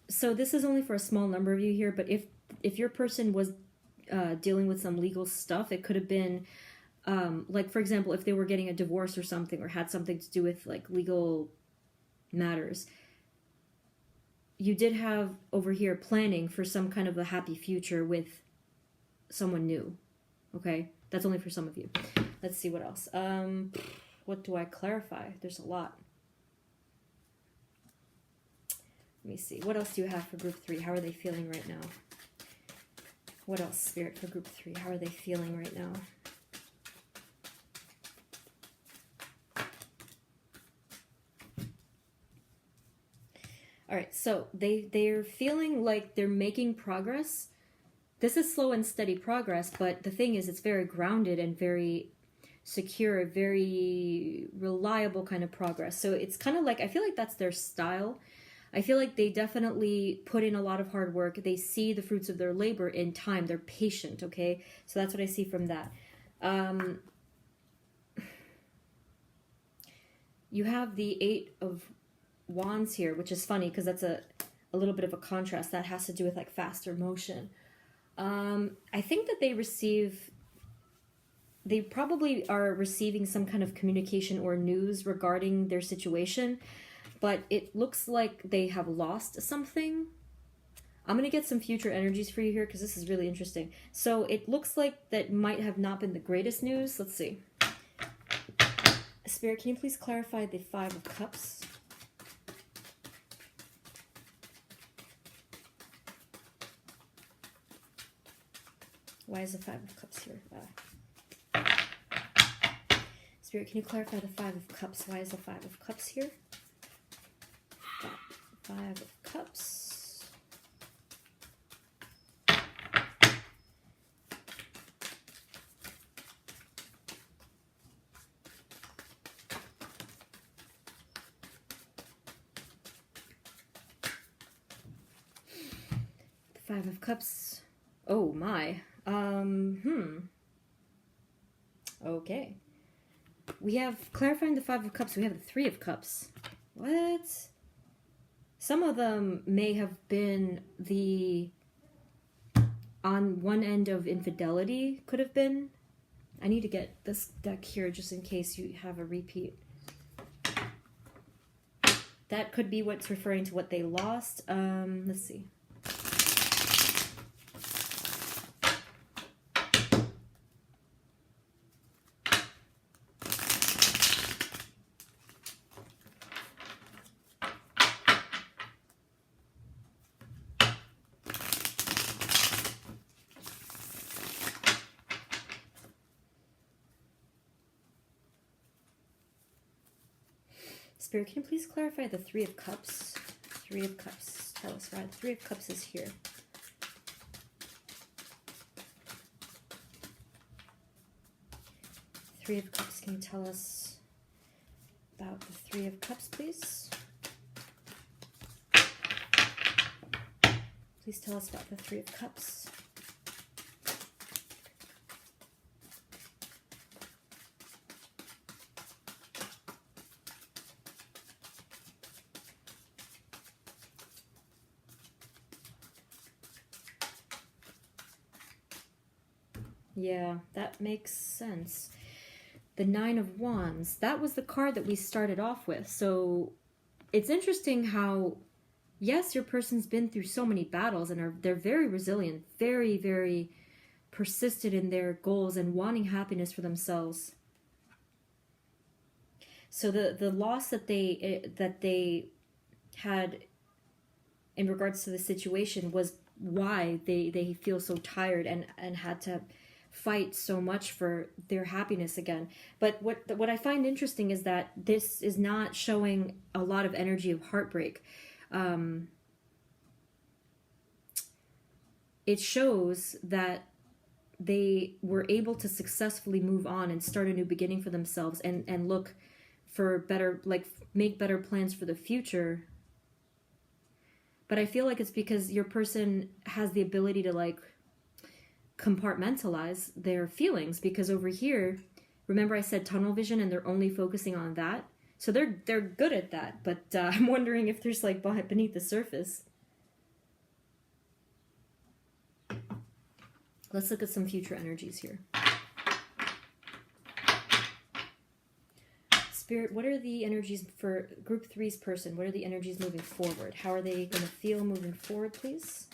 So this is only for a small number of you here, but if your person was dealing with some legal stuff, it could have been like, for example, if they were getting a divorce or something, or had something to do with like legal matters. You did have over here planning for some kind of a happy future with someone new. Okay, that's only for some of you. Let's see what else. What do I clarify? There's a lot. Let me see. What else do you have for group 3? How are they feeling right now? What else, Spirit, for group 3? How are they feeling right now? All right, so they're feeling like they're making progress. This is slow and steady progress, but the thing is, it's very grounded and very secure, very reliable kind of progress. So it's kind of like, I feel like that's their style. I feel like they definitely put in a lot of hard work. They see the fruits of their labor in time. They're patient, okay? So that's what I see from that. You have the Eight of Wands here, which is funny because that's a little bit of a contrast. That has to do with like faster motion. I think that they probably are receiving some kind of communication or news regarding their situation, but it looks like they have lost something. I'm going to get some future energies for you here because this is really interesting. So it looks like that might have not been the greatest news. Let's see. Spirit, can you please clarify the Five of Cups? Why is the Five of Cups here? Spirit, can you clarify the Five of Cups? Why is the Five of Cups here? Five of Cups. The Five of Cups. Oh my. Okay. We have, clarifying the Five of Cups, we have the Three of Cups. What? Some of them may have been on one end of infidelity, could have been. I need to get this deck here just in case you have a repeat. That could be what's referring to what they lost. Let's see. Spirit, can you please clarify the Three of Cups? Three of Cups. Tell us why the Three of Cups is here. Three of Cups, can you tell us about the Three of Cups, please? Please tell us about the Three of Cups. Yeah, that makes sense. The Nine of Wands, that was the card that we started off with. So it's interesting how, yes, your person's been through so many battles and they're very resilient, very, very persistent in their goals and wanting happiness for themselves. So the loss that they had in regards to the situation was why they feel so tired and had to fight so much for their happiness again. But what I find interesting is that this is not showing a lot of energy of heartbreak. It shows that they were able to successfully move on and start a new beginning for themselves, and look for better, like make better plans for the future. But I feel like it's because your person has the ability to like compartmentalize their feelings, because over here, remember I said tunnel vision, and they're only focusing on that. So they're good at that, but I'm wondering if there's like beneath the surface. Let's look at some future energies here. Spirit, what are the energies for Group 3's person? What are the energies moving forward? How are they going to feel moving forward, please?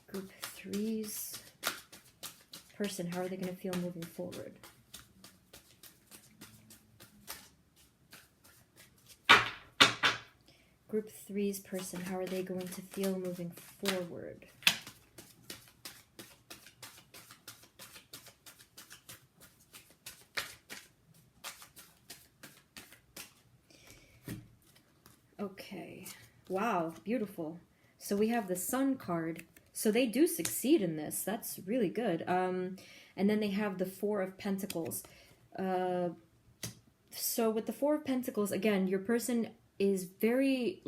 Group 3's person, how are they going to feel moving forward? Group 3's person, how are they going to feel moving forward? Okay. Wow, beautiful. So we have the Sun card. So they do succeed in this. That's really good. And then they have the Four of Pentacles. So with the Four of Pentacles, again, your person is very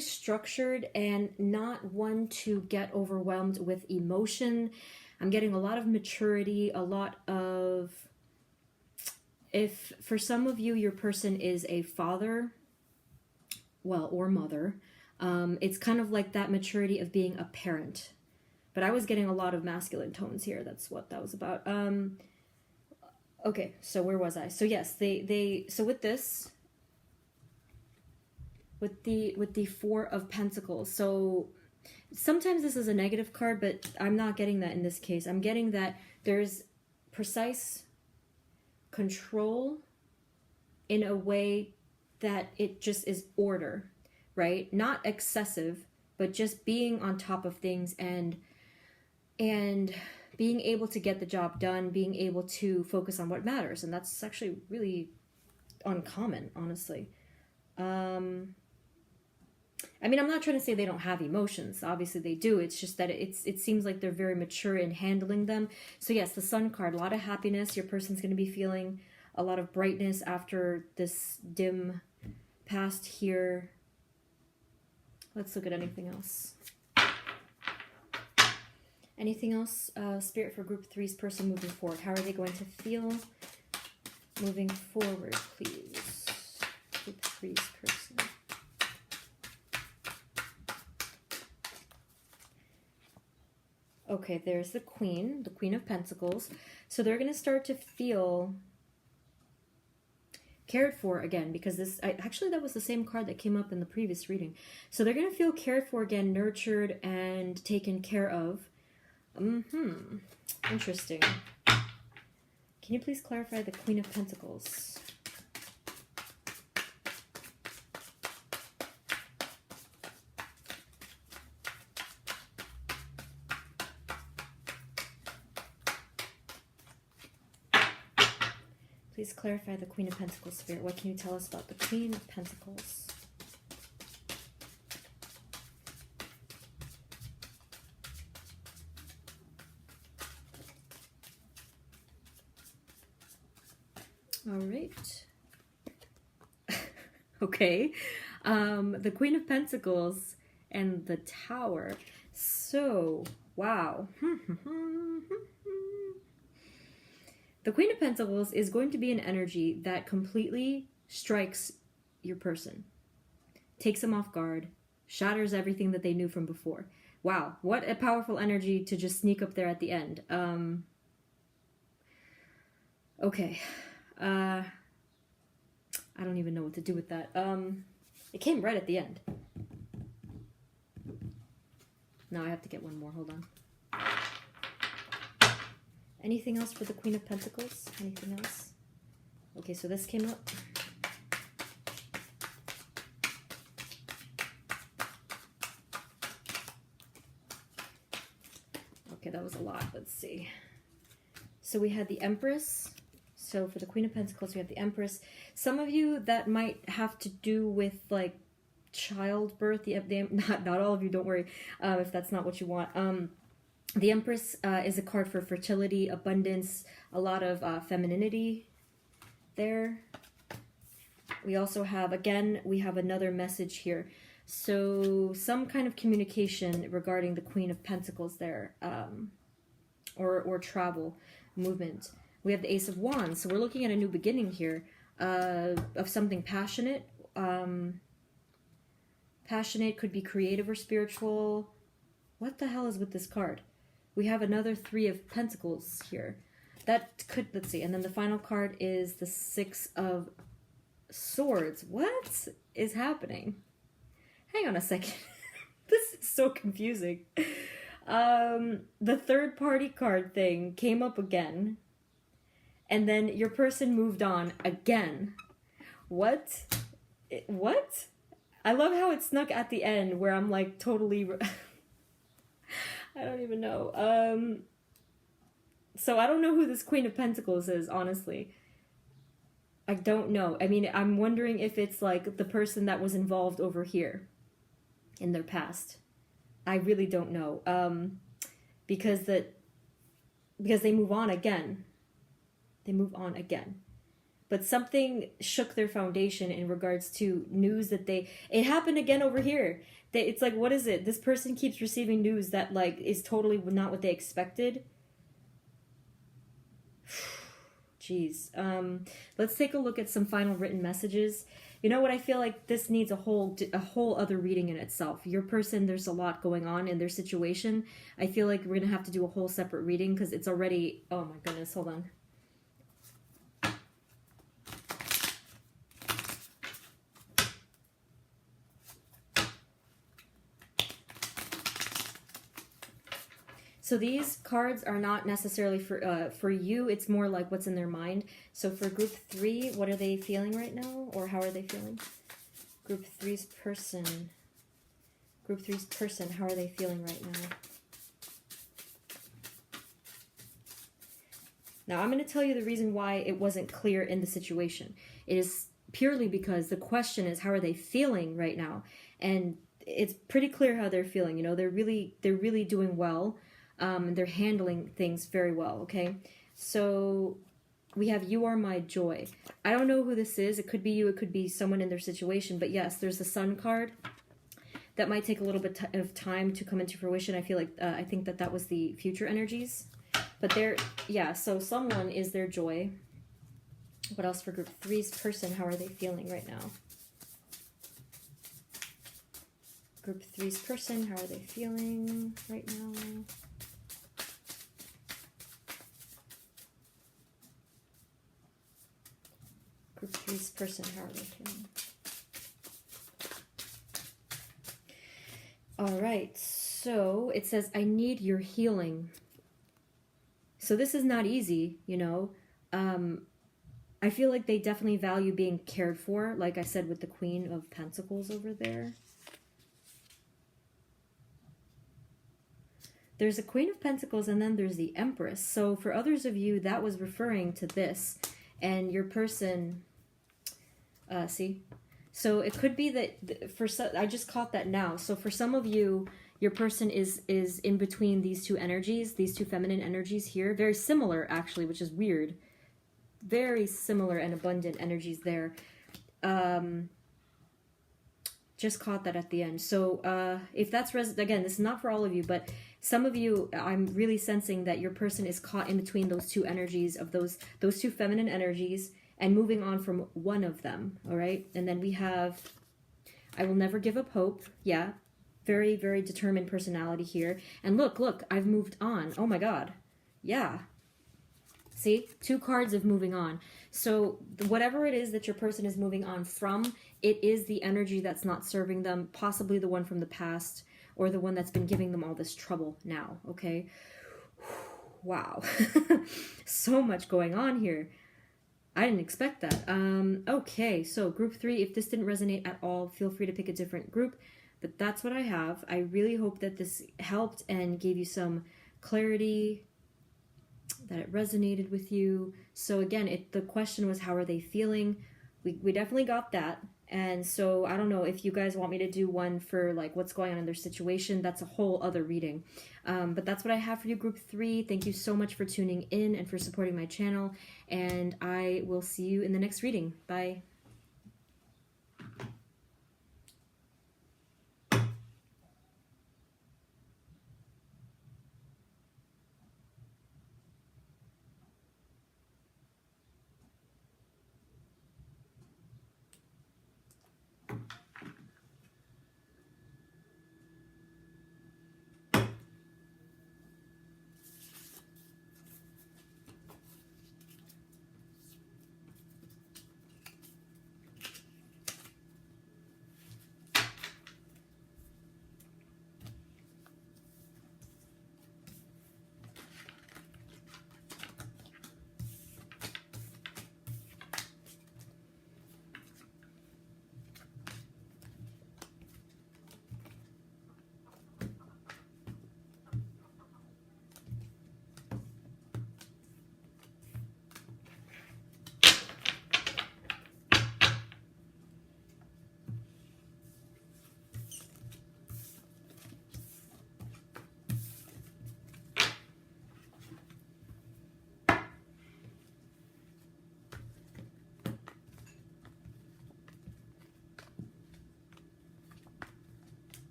structured and not one to get overwhelmed with emotion. I'm getting a lot of maturity, a lot of... If for some of you, your person is a father, well, or mother, it's kind of like that maturity of being a parent. But I was getting a lot of masculine tones here. That's what that was about. Okay, so where was I? So yes, so with this, with the Four of Pentacles. So sometimes this is a negative card, but I'm not getting that in this case. I'm getting that there's precise control in a way that it just is order, right? Not excessive, but just being on top of things and being able to get the job done, being able to focus on what matters. And that's actually really uncommon, honestly. I mean, I'm not trying to say they don't have emotions. Obviously they do. It's just that it seems like they're very mature in handling them. So yes, the Sun card, a lot of happiness. Your person's going to be feeling a lot of brightness after this dim past here. Let's look at anything else. Anything else, Spirit, for Group 3's person moving forward? How are they going to feel moving forward, please? Group 3's person. Okay, there's the Queen of Pentacles. So they're going to start to feel cared for again, because this, actually that was the same card that came up in the previous reading. So they're going to feel cared for again, nurtured and taken care of. Interesting. Can you please clarify the Queen of Pentacles? Please clarify the Queen of Pentacles, Spirit. What can you tell us about the Queen of Pentacles? All right. Okay. The Queen of Pentacles and the Tower. So, wow. The Queen of Pentacles is going to be an energy that completely strikes your person, takes them off guard, shatters everything that they knew from before. Wow, what a powerful energy to just sneak up there at the end. Okay. I don't even know what to do with that. It came right at the end. Now I have to get one more. Hold on. Anything else for the Queen of Pentacles? Anything else? Okay, so this came up. Okay, that was a lot. Let's see. So we had the Empress. So for the Queen of Pentacles, we have the Empress. Some of you, that might have to do with like childbirth. Not all of you, don't worry if that's not what you want. The Empress is a card for fertility, abundance, a lot of femininity there. We also have, again, we have another message here. So some kind of communication regarding the Queen of Pentacles there, or travel, movement. We have the Ace of Wands, so we're looking at a new beginning here of something passionate. Passionate could be creative or spiritual. What the hell is with this card? We have another Three of Pentacles here. That could, let's see, and then the final card is the Six of Swords. What is happening? Hang on a second. This is so confusing. The third party card thing came up again. And then your person moved on again. What? What? I love how it snuck at the end where I'm like totally... I don't even know. So I don't know who this Queen of Pentacles is, honestly. I don't know. I mean, I'm wondering if it's like the person that was involved over here in their past. I really don't know. Because they move on again. They move on again. But something shook their foundation in regards to news that it happened again over here. It's like, what is it? This person keeps receiving news that like is totally not what they expected. Jeez. Let's take a look at some final written messages. You know what? I feel like this needs a whole other reading in itself. Your person, there's a lot going on in their situation. I feel like we're going to have to do a whole separate reading because it's already... Oh my goodness, hold on. So these cards are not necessarily for you. It's more like what's in their mind. So for group 3, what are they feeling right now? Or how are they feeling? Group 3's person. Group 3's person, how are they feeling right now? Now, I'm going to tell you the reason why it wasn't clear in the situation. It is purely because the question is, how are they feeling right now? And it's pretty clear how they're feeling. You know, they're really doing well. They're handling things very well, okay? So we have You Are My Joy. I don't know who this is. It could be you. It could be someone in their situation. But yes, there's the Sun card. That might take a little bit of time to come into fruition. I feel like, I think that was the future energies. But yeah, so someone is their joy. What else for group 3's person? How are they feeling right now? Group 3's person, how are they feeling right now? Group 3's person, how are they feeling? All right, so it says, I need your healing. So this is not easy, you know. I feel like they definitely value being cared for, like I said with the Queen of Pentacles over there. There's a Queen of Pentacles and then there's the Empress. So for others of you, that was referring to this. And your person, see? So it could be that, I just caught that now. So for some of you, your person is in between these two energies, these two feminine energies here. Very similar, actually, which is weird. Very similar and abundant energies there. Just caught that at the end. So if that's, again, this is not for all of you, but some of you, I'm really sensing that your person is caught in between those two energies of those two feminine energies and moving on from one of them, all right? And then we have, I will never give up hope. Yeah, very, very determined personality here. And look, I've moved on. Oh my God. Yeah. See, 2 cards of moving on. So whatever it is that your person is moving on from, it is the energy that's not serving them, possibly the one from the past or the one that's been giving them all this trouble now, okay? Wow. So much going on here. I didn't expect that. Okay, so group 3, if this didn't resonate at all, feel free to pick a different group, but that's what I have. I really hope that this helped and gave you some clarity, that it resonated with you. So again, the question was, how are they feeling? We definitely got that. And so I don't know if you guys want me to do one for like what's going on in their situation. That's a whole other reading. But that's what I have for you, group 3. Thank you so much for tuning in and for supporting my channel. And I will see you in the next reading. Bye.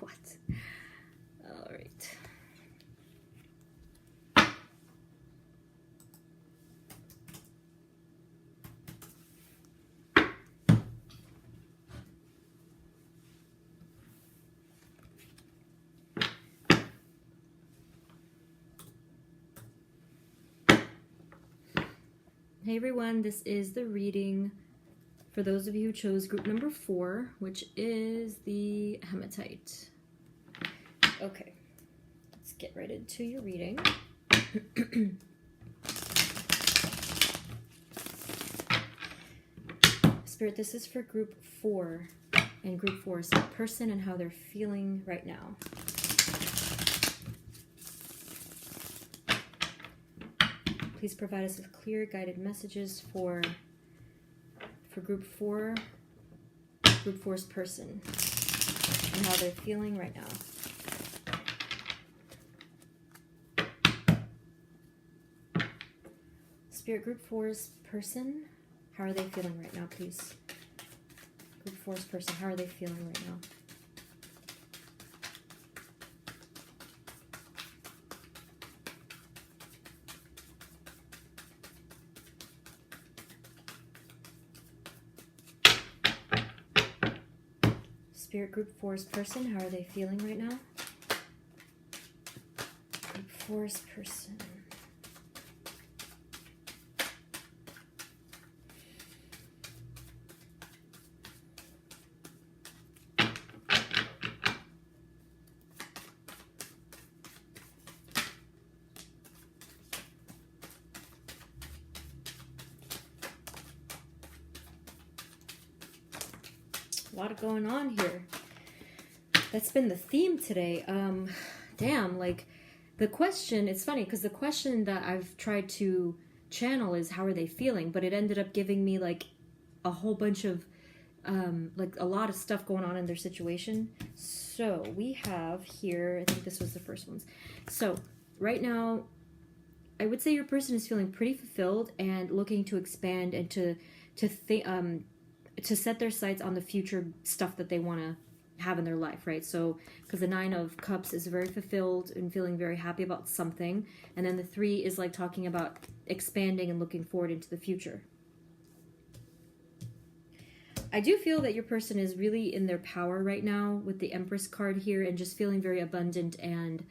What? All right. Hey everyone, this is the reading for those of you who chose group number 4, which is the hematite. Okay, let's get right into your reading. Spirit, this is for group 4, and group 4 is a person and how they're feeling right now. Please provide us with clear, guided messages for group 4, group 4's person, and how they're feeling right now. Spirit, group 4's person, how are they feeling right now, please? Group 4's person, how are they feeling right now? Spirit, group 4's person, how are they feeling right now? Group 4's person. A lot going on here. That's been the theme today. Damn, like the question, it's funny because the question that I've tried to channel is how are they feeling, but it ended up giving me like a whole bunch of like a lot of stuff going on in their situation. So we have here, I think this was the first ones. So right now, I would say your person is feeling pretty fulfilled and looking to expand and to set their sights on the future stuff that they want to have in their life, right? So, because the 9 of Cups is very fulfilled and feeling very happy about something, and then the 3 is like talking about expanding and looking forward into the future. I do feel that your person is really in their power right now with the Empress card here and just feeling very abundant and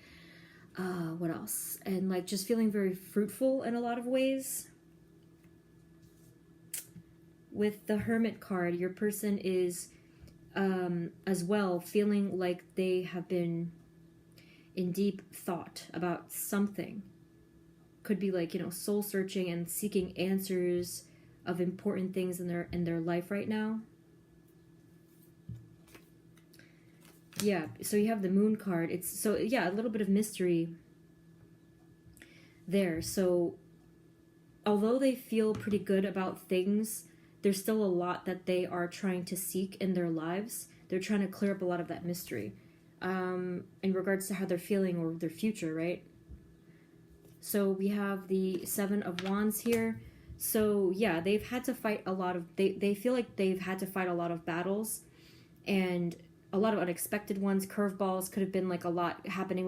What else? And like just feeling very fruitful in a lot of ways. With the Hermit card, your person is as well feeling like they have been in deep thought about something. Could be like, you know, soul searching and seeking answers of important things in their life right now. Yeah, so you have the Moon card. It's so, yeah, a little bit of mystery there. So although they feel pretty good about things, there's still a lot that they are trying to seek in their lives. They're trying to clear up a lot of that mystery in regards to how they're feeling or their future, right? So we have the Seven of Wands here. So yeah, they've had to fight a lot of, they feel like they've had to fight a lot of battles, and a lot of unexpected ones. Curveballs could have been like a lot happening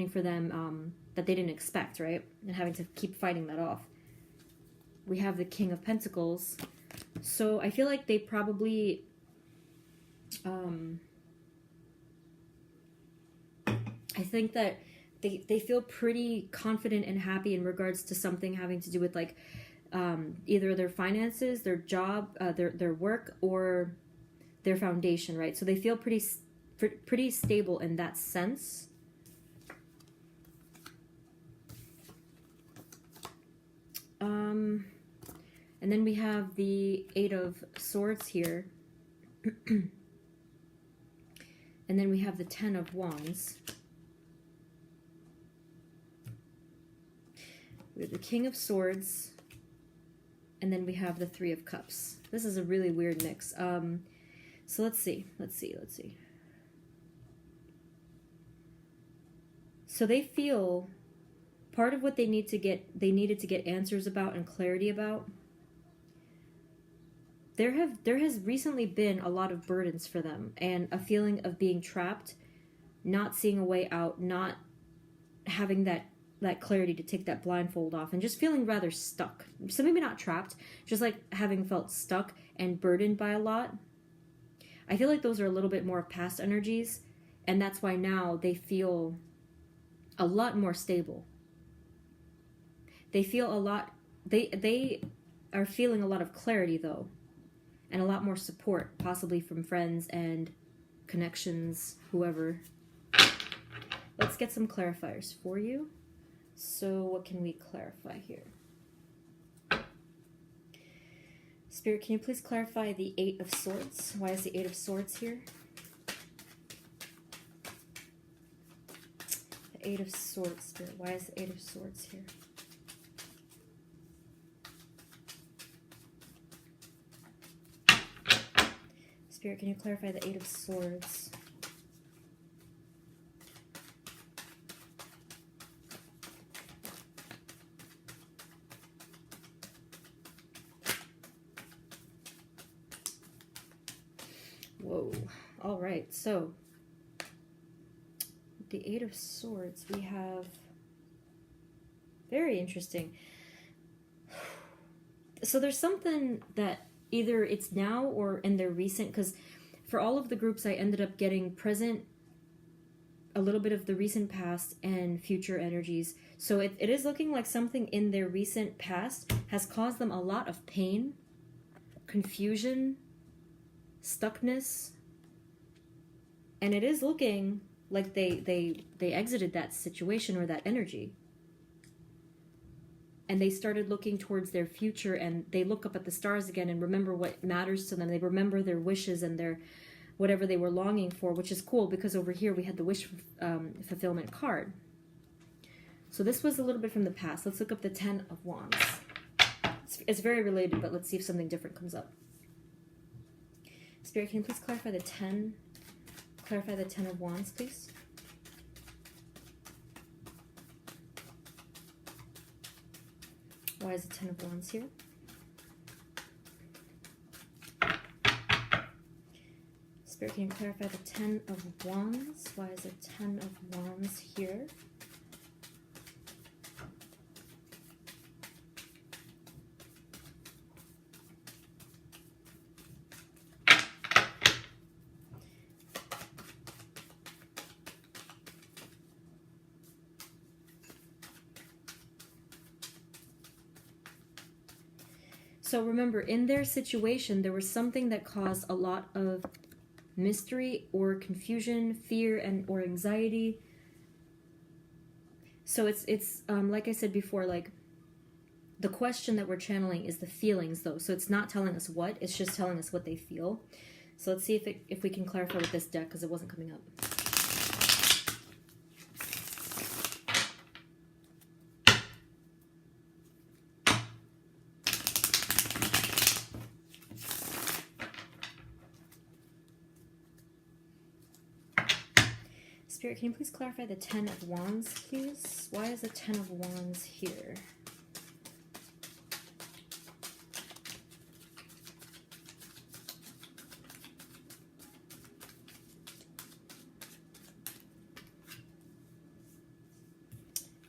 for them that they didn't expect, right? And having to keep fighting that off. We have the King of Pentacles. So I feel like they probably I think that they feel pretty confident and happy in regards to something having to do with like either their finances, their job, their work, or their foundation, right? So they feel pretty stable in that sense. And then we have the Eight of Swords here. And then we have the Ten of Wands. We have the King of Swords. And then we have the Three of Cups. This is a really weird mix. So let's see. So they feel part of what they needed to get answers about and clarity about. There has recently been a lot of burdens for them and a feeling of being trapped, not seeing a way out, not having that clarity to take that blindfold off, and just feeling rather stuck. So maybe not trapped, just like having felt stuck and burdened by a lot. I feel like those are a little bit more past energies, and that's why now they feel a lot more stable. They feel a lot, they are feeling a lot of clarity though, and a lot more support, possibly from friends and connections, whoever. Let's get some clarifiers for you. So what can we clarify here? Spirit, can you please clarify the Eight of Swords? Why is the Eight of Swords here? The Eight of Swords, Spirit. Why is the Eight of Swords here? Spirit, can you clarify the Eight of Swords? Whoa. All right. So, the Eight of Swords, we have... Very interesting. So there's something that either it's now or in their recent, because for all of the groups I ended up getting present, a little bit of the recent past and future energies. So it is looking like something in their recent past has caused them a lot of pain, confusion, stuckness, and it is looking like they exited that situation or that energy. And they started looking towards their future, and they look up at the stars again and remember what matters to them. They remember their wishes and their whatever they were longing for, which is cool because over here we had the wish fulfillment card. So this was a little bit from the past. Let's look up the Ten of Wands. It's very related, but let's see if something different comes up. Spirit, can you please clarify the Ten of Wands, please? Why is the Ten of Wands here? Spirit, can you clarify the Ten of Wands? Why is the Ten of Wands here? So remember, in their situation, there was something that caused a lot of mystery or confusion, fear, and or anxiety. So it's like I said before, like the question that we're channeling is the feelings, though. So it's not telling us what, it's just telling us what they feel. So let's see if we can clarify with this deck, because it wasn't coming up. Spirit, can you please clarify the 10 of Wands, please? Why is the 10 of Wands here?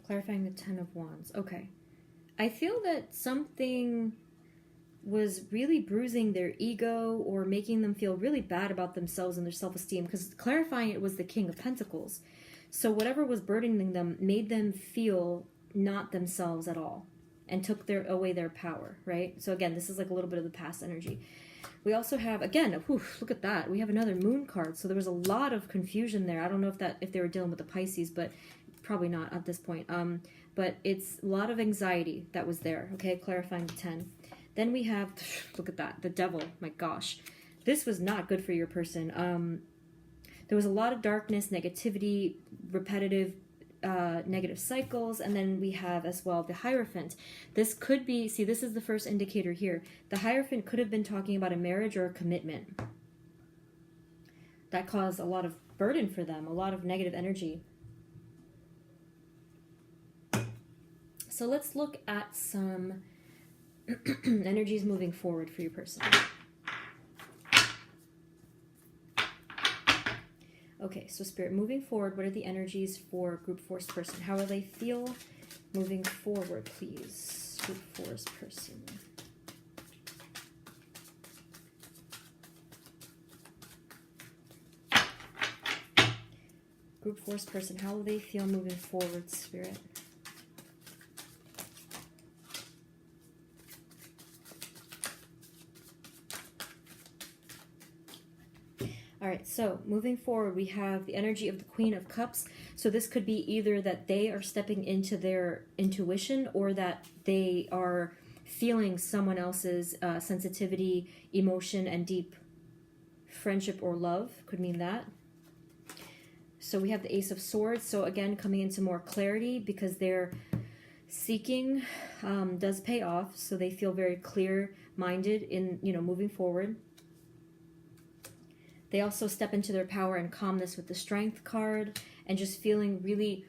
Clarifying the 10 of Wands. Okay. I feel that something was really bruising their ego or making them feel really bad about themselves and their self-esteem, because clarifying it was the King of Pentacles. So whatever was burdening them made them feel not themselves at all and took away their power, right? So again, this is like a little bit of the past energy. We also have, again, whew, look at that. We have another moon card. So there was a lot of confusion there. I don't know if they were dealing with the Pisces, but probably not at this point. But it's a lot of anxiety that was there. Okay, clarifying the 10. Then we have, look at that, the Devil. My gosh, this was not good for your person. There was a lot of darkness, negativity, repetitive negative cycles. And then we have as well the Hierophant. This could be, see, this is the first indicator here. The Hierophant could have been talking about a marriage or a commitment that caused a lot of burden for them, a lot of negative energy. So let's look at some energies moving forward for your person. Okay, so Spirit, moving forward, what are the energies for Group 4's person? How will they feel moving forward, please? Group 4's person. Group 4's person, how will they feel moving forward, Spirit? All right, so moving forward, we have the energy of the Queen of Cups. So this could be either that they are stepping into their intuition or that they are feeling someone else's sensitivity, emotion, and deep friendship or love. Could mean that. So we have the Ace of Swords. So again, coming into more clarity because they're seeking does pay off. So they feel very clear-minded in, moving forward. They also step into their power and calmness with the Strength card and just feeling really,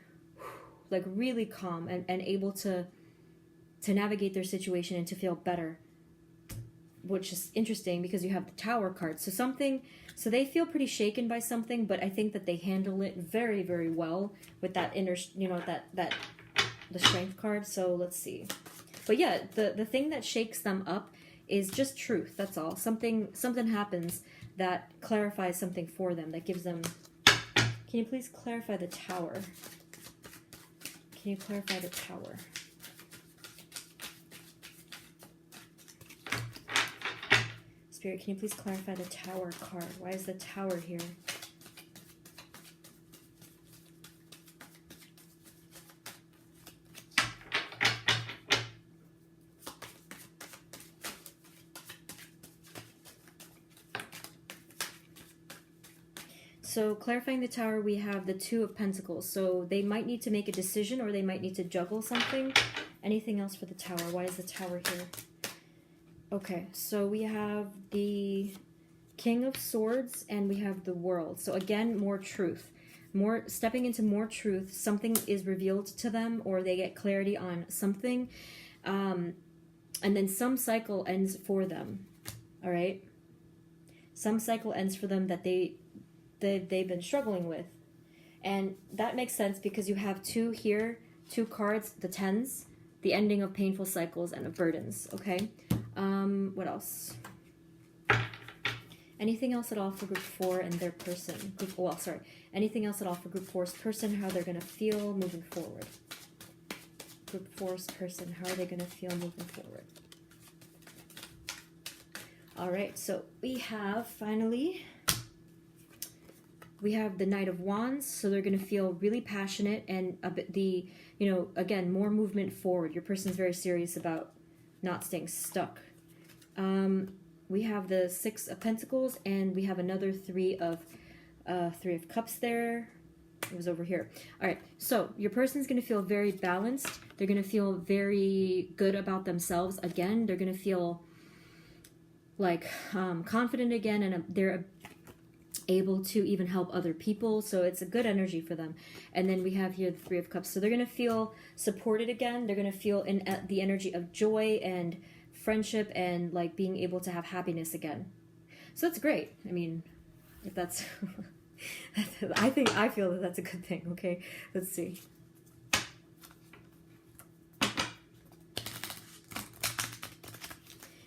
really calm and able to navigate their situation and to feel better, which is interesting because you have the Tower card. So they feel pretty shaken by something, but I think that they handle it very, very well with that inner, the Strength card. So let's see. But yeah, the thing that shakes them up is just truth. That's all. Something happens that clarifies something for them, that gives them... Can you please clarify the Tower? Can you clarify the Tower? Spirit, can you please clarify the Tower card? Why is the Tower here? So clarifying the Tower, we have the Two of Pentacles. So they might need to make a decision or they might need to juggle something. Anything else for the Tower? Why is the Tower here? Okay, so we have the King of Swords and we have the World. So again, more truth. More stepping into more truth. Something is revealed to them or they get clarity on something. And then some cycle ends for them. All right? Some cycle ends for them that they've been struggling with. And that makes sense because you have two here, two cards, the tens, the ending of painful cycles and of burdens, okay? What else? Anything else at all for Group 4 and their person? Anything else at all for Group 4's person, how they're going to feel moving forward? Group 4's person, how are they going to feel moving forward? All right, so we have finally, we have the Knight of Wands. So they're going to feel really passionate and a bit again, more movement forward. Your person's very serious about not staying stuck. We have the Six of Pentacles, and we have another Three of Cups there. It was over here. All right, so your person's going to feel very balanced. They're going to feel very good about themselves again. They're going to feel like confident again, and they're able to even help other people. So it's a good energy for them. And then we have here the Three of Cups. So they're going to feel supported again. They're going to feel the energy of joy and friendship and like being able to have happiness again. So that's great. I mean, if that's I feel that that's a good thing. Okay, let's see.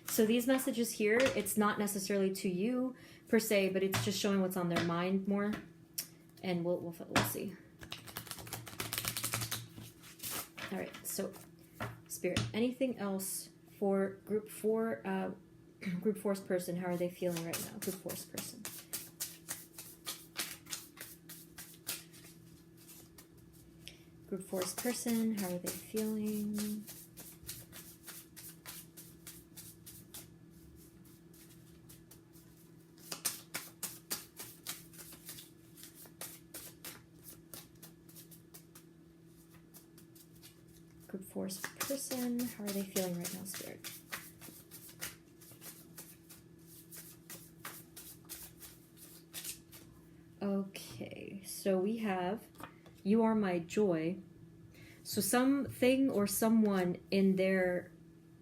So these messages here, it's not necessarily to you per se, but it's just showing what's on their mind more, and we'll see. All right, so Spirit, anything else for group 4, group 4's person? How are they feeling right now? Group 4's person. Group 4's person, how are they feeling? Group 4's person, how are they feeling right now, Spirit? Okay, so we have, you are my joy. So something or someone in their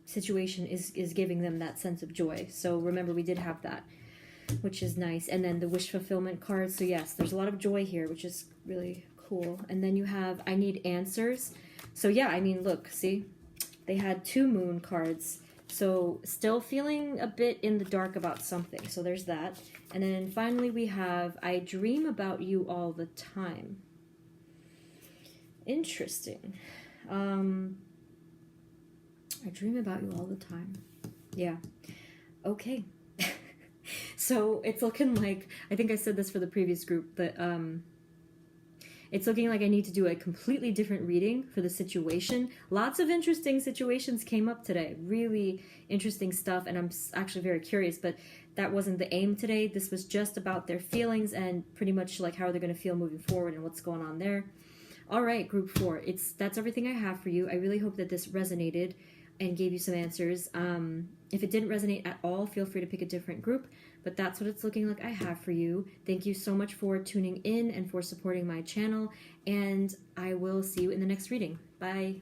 situation is giving them that sense of joy. So remember, we did have that, which is nice. And then the wish fulfillment card. So yes, there's a lot of joy here, which is really cool. And then you have, I need answers. So yeah, I mean, look, see, they had 2 moon cards. So still feeling a bit in the dark about something. So there's that. And then finally we have, I dream about you all the time. Interesting. I dream about you all the time. Yeah. Okay. So it's looking like, I think I said this for the previous group, but it's looking like I need to do a completely different reading for the situation. Lots of interesting situations came up today. Really interesting stuff, and I'm actually very curious, but that wasn't the aim today. This was just about their feelings and pretty much like how they're going to feel moving forward and what's going on there. All right, group 4. That's everything I have for you. I really hope that this resonated and gave you some answers. If it didn't resonate at all, feel free to pick a different group, but that's what it's looking like I have for you. Thank you so much for tuning in and for supporting my channel, and I will see you in the next reading. Bye.